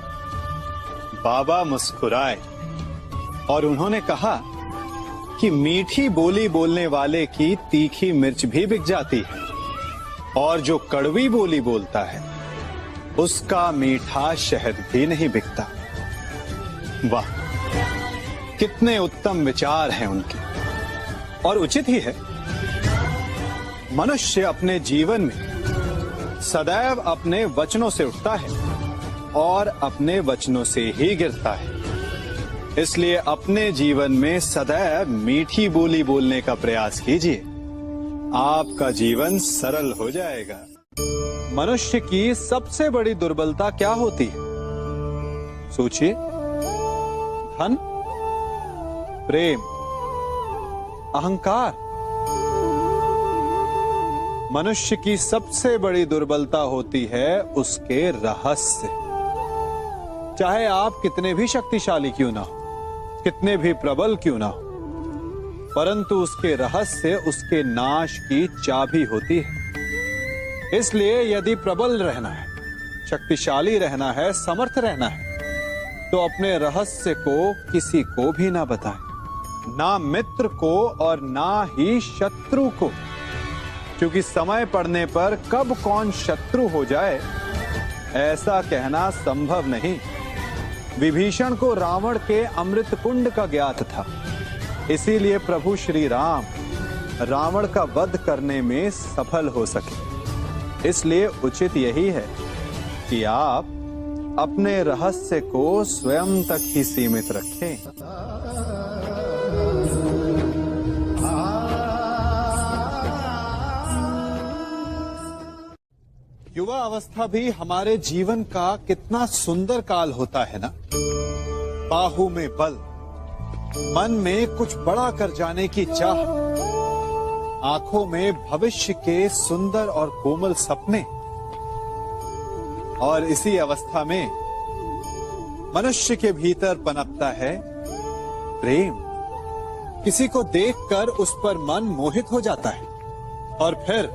बाबा मुस्कुराए और उन्होंने कहा कि मीठी बोली बोलने वाले की तीखी मिर्च भी बिक जाती है और जो कड़वी बोली बोलता है उसका मीठा शहद भी नहीं बिकता। वाह, कितने उत्तम विचार हैं उनके, और उचित ही है। मनुष्य अपने जीवन में सदैव अपने वचनों से उठता है और अपने वचनों से ही गिरता है। इसलिए अपने जीवन में सदैव मीठी बोली बोलने का प्रयास कीजिए, आपका जीवन सरल हो जाएगा। मनुष्य की सबसे बड़ी दुर्बलता क्या होती है? सोचिए। धन, प्रेम, अहंकार। मनुष्य की सबसे बड़ी दुर्बलता होती है उसके रहस्य। चाहे आप कितने भी शक्तिशाली क्यों ना हो, कितने भी प्रबल क्यों ना हो, परंतु उसके रहस्य उसके नाश की चाबी होती है। इसलिए यदि प्रबल रहना है, शक्तिशाली रहना है, समर्थ रहना है, तो अपने रहस्य को किसी को भी ना बताएं, ना मित्र को और ना ही शत्रु को, क्योंकि समय पड़ने पर कब कौन शत्रु हो जाए ऐसा कहना संभव नहीं। विभीषण को रावण के अमृत कुंड का ज्ञात था, इसीलिए प्रभु श्री राम रावण का वध करने में सफल हो सके। इसलिए उचित यही है कि आप अपने रहस्य को स्वयं तक ही सीमित रखें। युवा अवस्था भी हमारे जीवन का कितना सुंदर काल होता है ना। बाहु में बल, मन में कुछ बड़ा कर जाने की चाह, आंखों में भविष्य के सुंदर और कोमल सपने। और इसी अवस्था में मनुष्य के भीतर पनपता है प्रेम। किसी को देखकर उस पर मन मोहित हो जाता है और फिर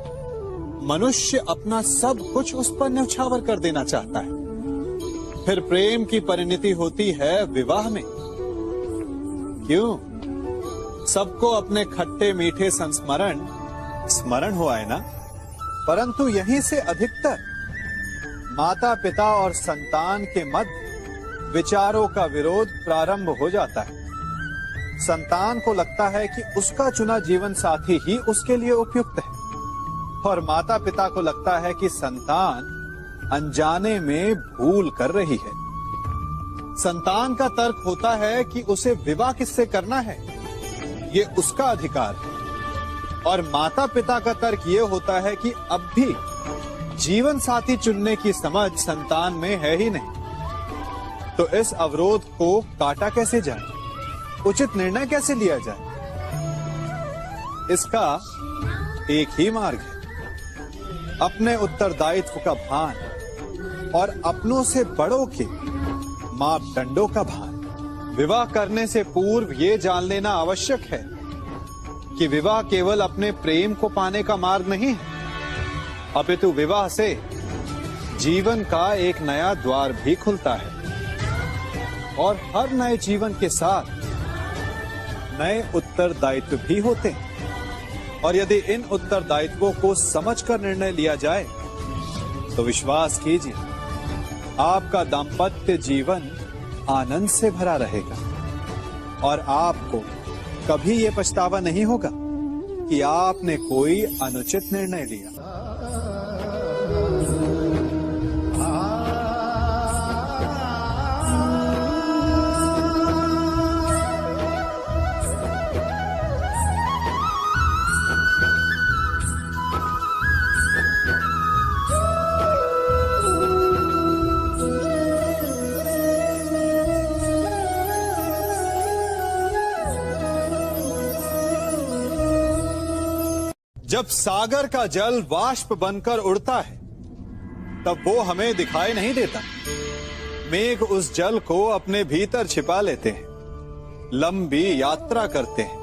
मनुष्य अपना सब कुछ उस पर न्यौछावर कर देना चाहता है। फिर प्रेम की परिणति होती है विवाह में। क्यों? सबको अपने खट्टे मीठे संस्मरण स्मरण हुआ है ना। परंतु यहीं से अधिकतर माता पिता और संतान के मध्य विचारों का विरोध प्रारंभ हो जाता है। संतान को लगता है कि उसका चुना जीवन साथी ही उसके लिए उपयुक्त है, और माता पिता को लगता है कि संतान अनजाने में भूल कर रही है। संतान का तर्क होता है कि उसे विवाह किससे करना है, ये उसका अधिकार है, और माता पिता का तर्क ये होता है कि अब भी जीवन साथी चुनने की समझ संतान में है ही नहीं। तो इस अवरोध को काटा कैसे जाए, उचित निर्णय कैसे लिया जाए? इसका एक ही मार्ग है, अपने उत्तरदायित्व का भान और अपनों से बड़ों के मापदंडों का भान। विवाह करने से पूर्व ये जान लेना आवश्यक है कि विवाह केवल अपने प्रेम को पाने का मार्ग नहीं है, अपितु विवाह से जीवन का एक नया द्वार भी खुलता है, और हर नए जीवन के साथ नए उत्तरदायित्व भी होते हैं। और यदि इन उत्तरदायित्वों को समझकर निर्णय लिया जाए तो विश्वास कीजिए, आपका दाम्पत्य जीवन आनंद से भरा रहेगा, और आपको कभी ये पछतावा नहीं होगा कि आपने कोई अनुचित निर्णय लिया। जब सागर का जल वाष्प बनकर उड़ता है तब वो हमें दिखाई नहीं देता। मेघ उस जल को अपने भीतर छिपा लेते हैं, लंबी यात्रा करते हैं,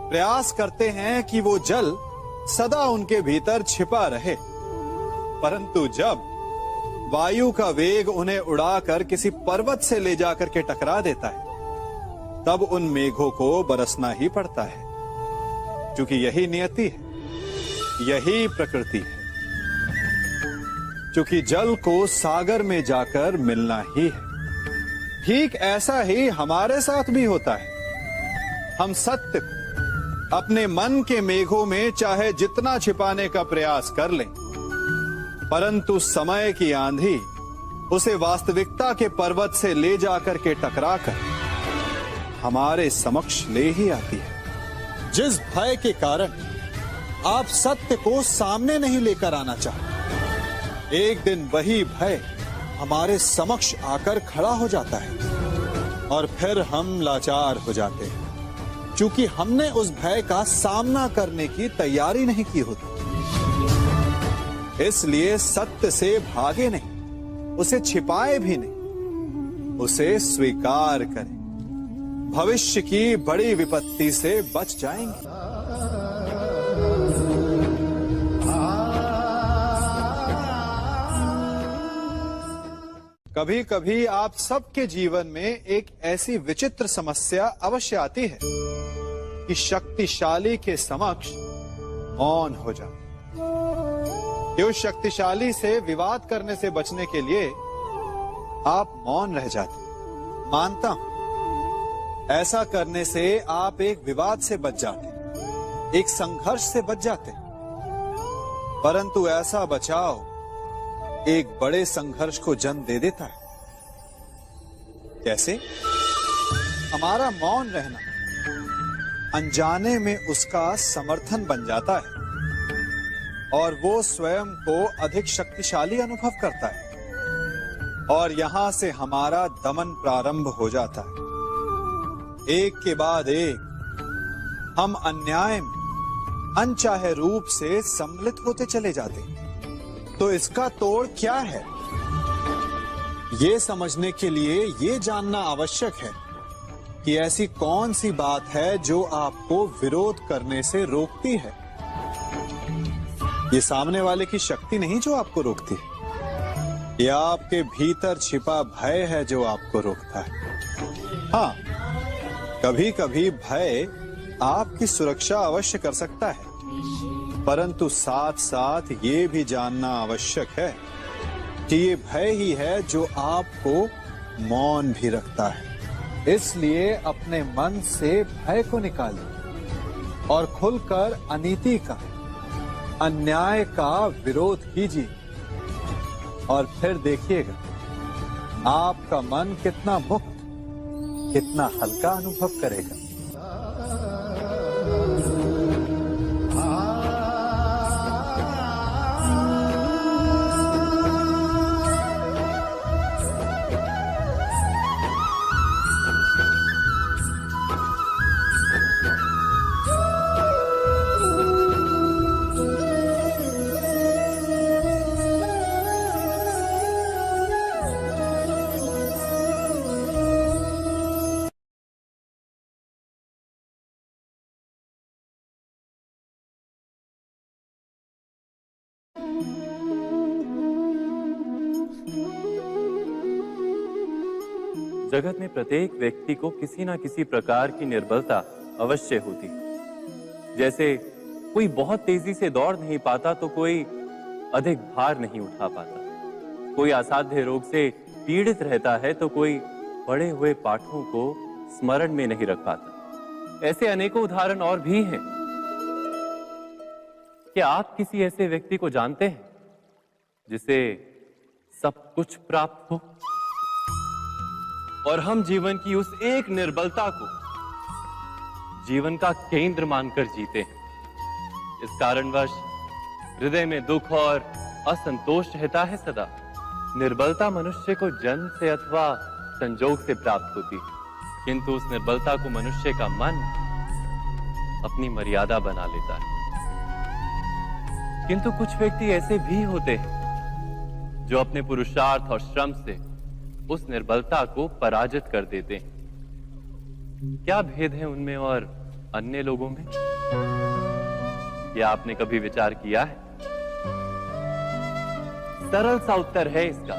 प्रयास करते हैं कि वो जल सदा उनके भीतर छिपा रहे, परंतु जब वायु का वेग उन्हें उड़ाकर किसी पर्वत से ले जाकर के टकरा देता है तब उन मेघों को बरसना ही पड़ता है, क्योंकि यही नियति है, यही प्रकृति है। क्योंकि जल को सागर में जाकर मिलना ही है। ठीक ऐसा ही हमारे साथ भी होता है। हम सत्य को अपने मन के मेघों में चाहे जितना छिपाने का प्रयास कर लें, परंतु समय की आंधी उसे वास्तविकता के पर्वत से ले जाकर के टकराकर हमारे समक्ष ले ही आती है। जिस भय के कारण आप सत्य को सामने नहीं लेकर आना चाहते, एक दिन वही भय हमारे समक्ष आकर खड़ा हो जाता है और फिर हम लाचार हो जाते हैं, क्योंकि हमने उस भय का सामना करने की तैयारी नहीं की होती। इसलिए सत्य से भागे नहीं, उसे छिपाए भी नहीं, उसे स्वीकार करें। भविष्य की बड़ी विपत्ति से बच जाएंगे। कभी कभी आप सबके जीवन में एक ऐसी विचित्र समस्या अवश्य आती है कि शक्तिशाली के समक्ष मौन हो जाए। उस शक्तिशाली से विवाद करने से बचने के लिए आप मौन रह जाते। मानता हूं, ऐसा करने से आप एक विवाद से बच जाते, एक संघर्ष से बच जाते, परंतु ऐसा बचाव एक बड़े संघर्ष को जन्म दे देता है। कैसे? हमारा मौन रहना अनजाने में उसका समर्थन बन जाता है और वो स्वयं को अधिक शक्तिशाली अनुभव करता है, और यहां से हमारा दमन प्रारंभ हो जाता है। एक के बाद एक हम अन्याय में अनचाहे रूप से सम्मिलित होते चले जाते हैं। तो इसका तोड़ क्या है? ये समझने के लिए ये जानना आवश्यक है कि ऐसी कौन सी बात है जो आपको विरोध करने से रोकती है। ये सामने वाले की शक्ति नहीं जो आपको रोकती है, ये आपके भीतर छिपा भय है जो आपको रोकता है। हाँ, कभी कभी भय आपकी सुरक्षा अवश्य कर सकता है, परंतु साथ साथ ये भी जानना आवश्यक है कि ये भय ही है जो आपको मौन भी रखता है। इसलिए अपने मन से भय को निकालिए और खुलकर अनीति का, अन्याय का विरोध कीजिए और फिर देखिएगा आपका मन कितना मुक्त, कितना हल्का अनुभव करेगा। जगत में प्रत्येक व्यक्ति को किसी ना किसी प्रकार की निर्बलता अवश्य होती है। जैसे कोई बहुत तेजी से दौड़ नहीं पाता तो कोई अधिक भार नहीं उठा पाता, कोई असाध्य रोग से पीड़ित रहता है तो कोई पढ़े हुए पाठों को स्मरण में नहीं रख पाता। ऐसे अनेकों उदाहरण और भी हैं। क्या आप किसी ऐसे व्यक्ति को जानते हैं जिसे सब कुछ प्राप्त हो और हम जीवन की उस एक निर्बलता को जीवन का केंद्र मानकर जीते हैं? इस कारणवश हृदय में दुख और असंतोष रहता है सदा। निर्बलता मनुष्य को जन्म से अथवा संजोग से प्राप्त होती है, किंतु उस निर्बलता को मनुष्य का मन अपनी मर्यादा बना लेता है। किंतु कुछ व्यक्ति ऐसे भी होते हैं जो अपने पुरुषार्थ और श्रम से उस निर्बलता को पराजित कर देते हैं। क्या भेद है उनमें और अन्य लोगों में? क्या आपने कभी विचार किया है? सरल सा उत्तर है इसका।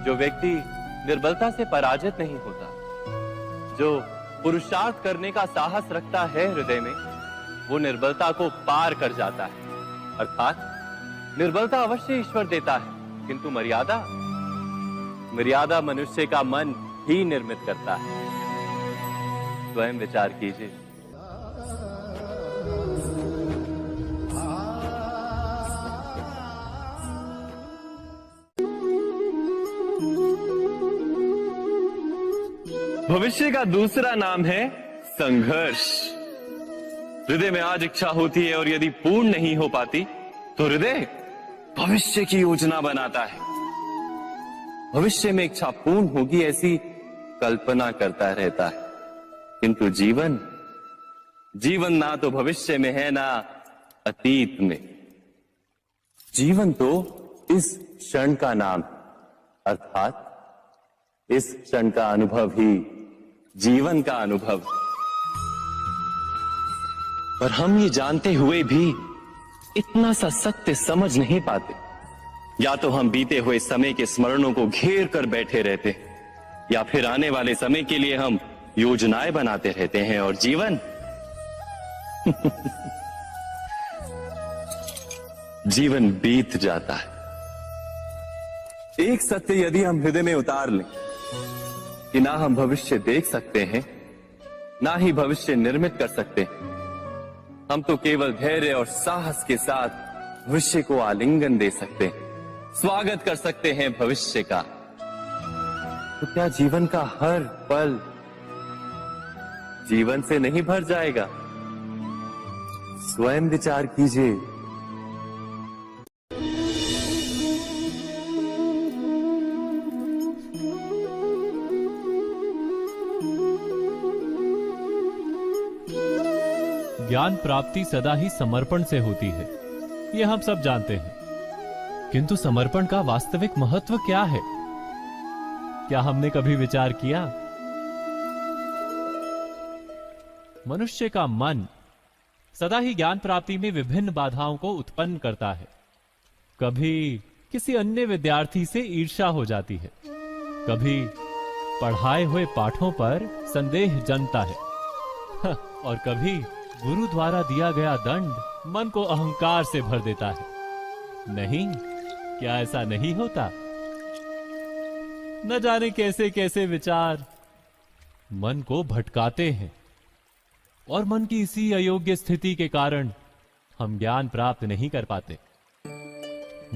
जो व्यक्ति निर्बलता से पराजित नहीं होता, जो पुरुषार्थ करने का साहस रखता है हृदय में, वो निर्बलता को पार कर जाता है। अर्थात निर्बलता अवश्य ईश्वर देता है, किंतु मर्यादा मनुष्य का मन ही निर्मित करता है। स्वयं विचार कीजिए। भविष्य का दूसरा नाम है संघर्ष। हृदय में आज इच्छा होती है और यदि पूर्ण नहीं हो पाती तो हृदय भविष्य की योजना बनाता है। भविष्य में इच्छा पूर्ण होगी ऐसी कल्पना करता रहता है, किंतु जीवन ना तो भविष्य में है ना अतीत में। जीवन तो इस क्षण का नाम, अर्थात इस क्षण का अनुभव ही जीवन का अनुभव। पर हम ये जानते हुए भी इतना सा सत्य समझ नहीं पाते। या तो हम बीते हुए समय के स्मरणों को घेर कर बैठे रहते, या फिर आने वाले समय के लिए हम योजनाएं बनाते रहते हैं और जीवन जीवन बीत जाता है। एक सत्य यदि हम हृदय में उतार लें कि ना हम भविष्य देख सकते हैं, ना ही भविष्य निर्मित कर सकते हैं, हम तो केवल धैर्य और साहस के साथ भविष्य को आलिंगन दे सकते हैं, स्वागत कर सकते हैं भविष्य का। तो क्या जीवन का हर पल जीवन से नहीं भर जाएगा? स्वयं विचार कीजिए। ज्ञान प्राप्ति सदा ही समर्पण से होती है, यह हम सब जानते हैं। किंतु समर्पण का वास्तविक महत्व क्या है? क्या हमने कभी विचार किया? मनुष्य का मन सदा ही ज्ञान प्राप्ति में विभिन्न बाधाओं को उत्पन्न करता है। कभी किसी अन्य विद्यार्थी से ईर्ष्या हो जाती है, कभी पढ़ाए हुए पाठों पर संदेह जन्मता है और कभी गुरु द्वारा दिया गया दंड मन को अहंकार से भर देता है। नहीं, क्या ऐसा नहीं होता? न जाने कैसे कैसे विचार मन को भटकाते हैं और मन की इसी अयोग्य स्थिति के कारण हम ज्ञान प्राप्त नहीं कर पाते।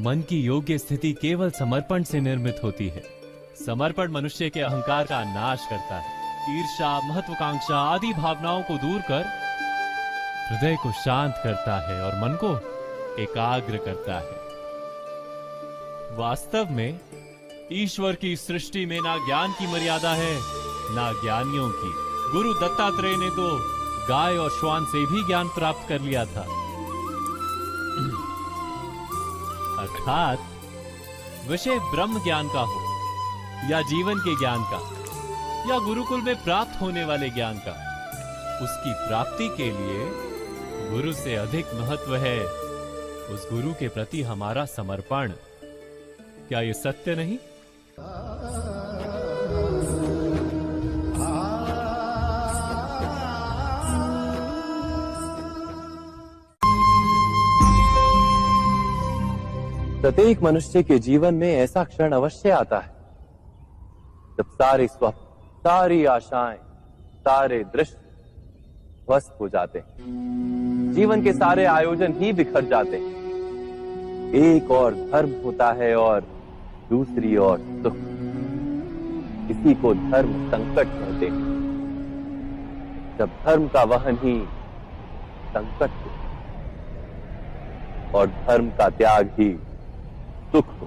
मन की योग्य स्थिति केवल समर्पण से निर्मित होती है। समर्पण मनुष्य के अहंकार का नाश करता है, ईर्ष्या, महत्वाकांक्षा आदि भावनाओं को दूर कर हृदय को शांत करता है और मन को एकाग्र करता है। वास्तव में ईश्वर की सृष्टि में ना ज्ञान की मर्यादा है ना ज्ञानियों की। गुरु दत्तात्रेय ने तो गाय और श्वान से भी ज्ञान प्राप्त कर लिया था। अर्थात विषय ब्रह्म ज्ञान का हो या जीवन के ज्ञान का या गुरुकुल में प्राप्त होने वाले ज्ञान का, उसकी प्राप्ति के लिए गुरु से अधिक महत्व है उस गुरु के प्रति हमारा समर्पण। क्या ये सत्य नहीं? प्रत्येक मनुष्य के जीवन में ऐसा क्षण अवश्य आता है जब सारे स्वप्न, सारी आशाएं, सारे दृश्य ध्वस्त हो जाते हैं। जीवन के सारे आयोजन ही बिखर जाते हैं। एक और धर्म होता है और दूसरी ओर सुख। इसी को धर्म संकट कहते हैं। जब धर्म का वहन ही संकट हो और धर्म का त्याग ही सुख हो।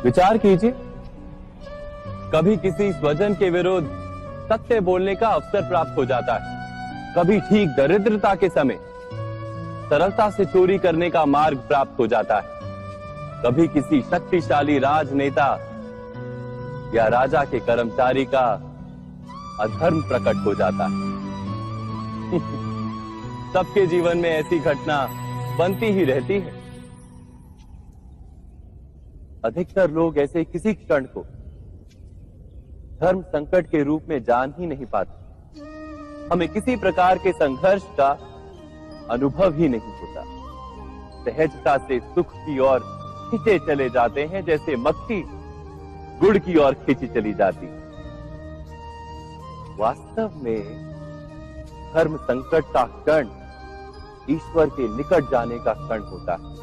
विचार कीजिए, कभी किसी स्वजन के विरुद्ध सत्य बोलने का अवसर प्राप्त हो जाता है, कभी ठीक दरिद्रता के समय सरलता से चोरी करने का मार्ग प्राप्त हो जाता है, कभी किसी शक्तिशाली राजनेता या राजा के कर्मचारी का अधर्म प्रकट हो जाता है। सबके जीवन में ऐसी घटना बनती ही रहती है। अधिकतर लोग ऐसे किसी क्षण को धर्म संकट के रूप में जान ही नहीं पाते। हमें किसी प्रकार के संघर्ष का अनुभव ही नहीं होता। सहजता से सुख की ओर खींचे चले जाते हैं, जैसे मक्खी गुड़ की ओर खींची चली जाती। वास्तव में धर्म संकट का क्षण ईश्वर के निकट जाने का क्षण होता है।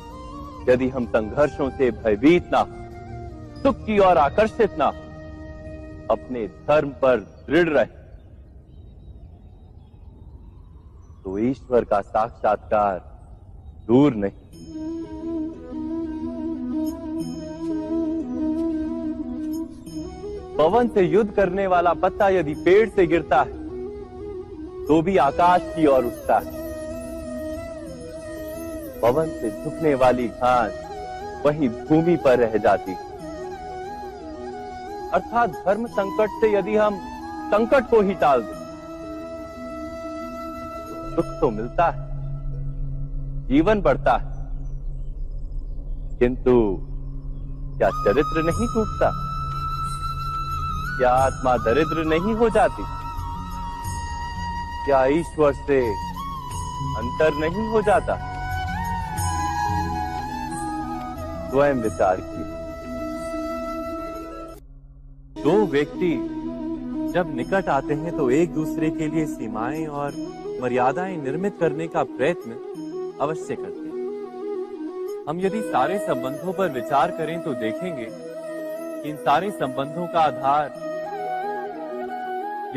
यदि हम संघर्षों से भयभीत ना हो, सुख की ओर आकर्षित ना हो, अपने धर्म पर दृढ़ रहे, तो ईश्वर का साक्षात्कार दूर नहीं। पवन से युद्ध करने वाला पत्ता यदि पेड़ से गिरता है तो भी आकाश की ओर उठता है। पवन से झुकने वाली घास वहीं भूमि पर रह जाती है। अर्थात धर्म संकट से यदि हम संकट को ही टाल दें तो सुख तो मिलता है, जीवन बढ़ता है, किंतु क्या चरित्र नहीं टूटता? क्या आत्मा दरिद्र नहीं हो जाती? क्या ईश्वर से अंतर नहीं हो जाता? स्वयं विचार कीजिए। दो व्यक्ति जब निकट आते हैं तो एक दूसरे के लिए सीमाएं और मर्यादाएं निर्मित करने का प्रयत्न अवश्य करते हैं। हम यदि सारे संबंधों पर विचार करें तो देखेंगे कि इन सारे संबंधों का आधार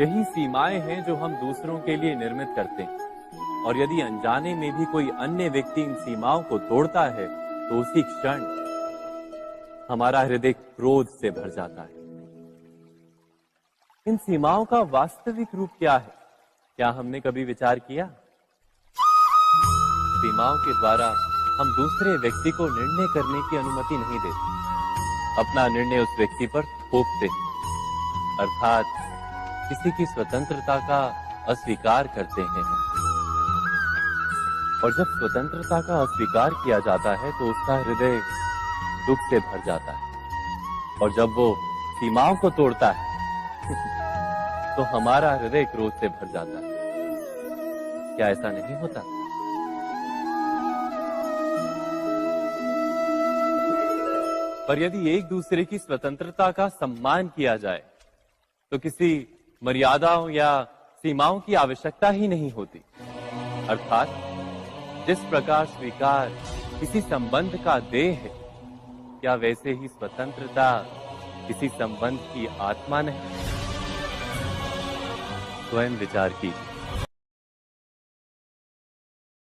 यही सीमाएं हैं जो हम दूसरों के लिए निर्मित करते हैं। और यदि अनजाने में भी कोई अन्य व्यक्ति इन सीमाओं को तोड़ता है तो उसी क्षण हमारा हृदय क्रोध से भर जाता है। इन सीमाओं का वास्तविक रूप क्या है? क्या हमने कभी विचार किया? सीमाओं के द्वारा हम दूसरे व्यक्ति को निर्णय करने की अनुमति नहीं देते, अपना निर्णय उस व्यक्ति पर थोपते हैं, अर्थात किसी की स्वतंत्रता का अस्वीकार करते हैं। और जब स्वतंत्रता का अस्वीकार किया जाता है तो उसका हृदय दुख से भर जाता है। और जब वो सीमाओं को तोड़ता है तो हमारा हृदय क्रोध से भर जाता है। क्या ऐसा नहीं होता? पर यदि एक दूसरे की स्वतंत्रता का सम्मान किया जाए तो किसी मर्यादाओं या सीमाओं की आवश्यकता ही नहीं होती। अर्थात जिस प्रकार स्वीकार किसी संबंध का देह है, क्या वैसे ही स्वतंत्रता किसी संबंध की आत्मा नहीं? स्वयं विचार कीजिए।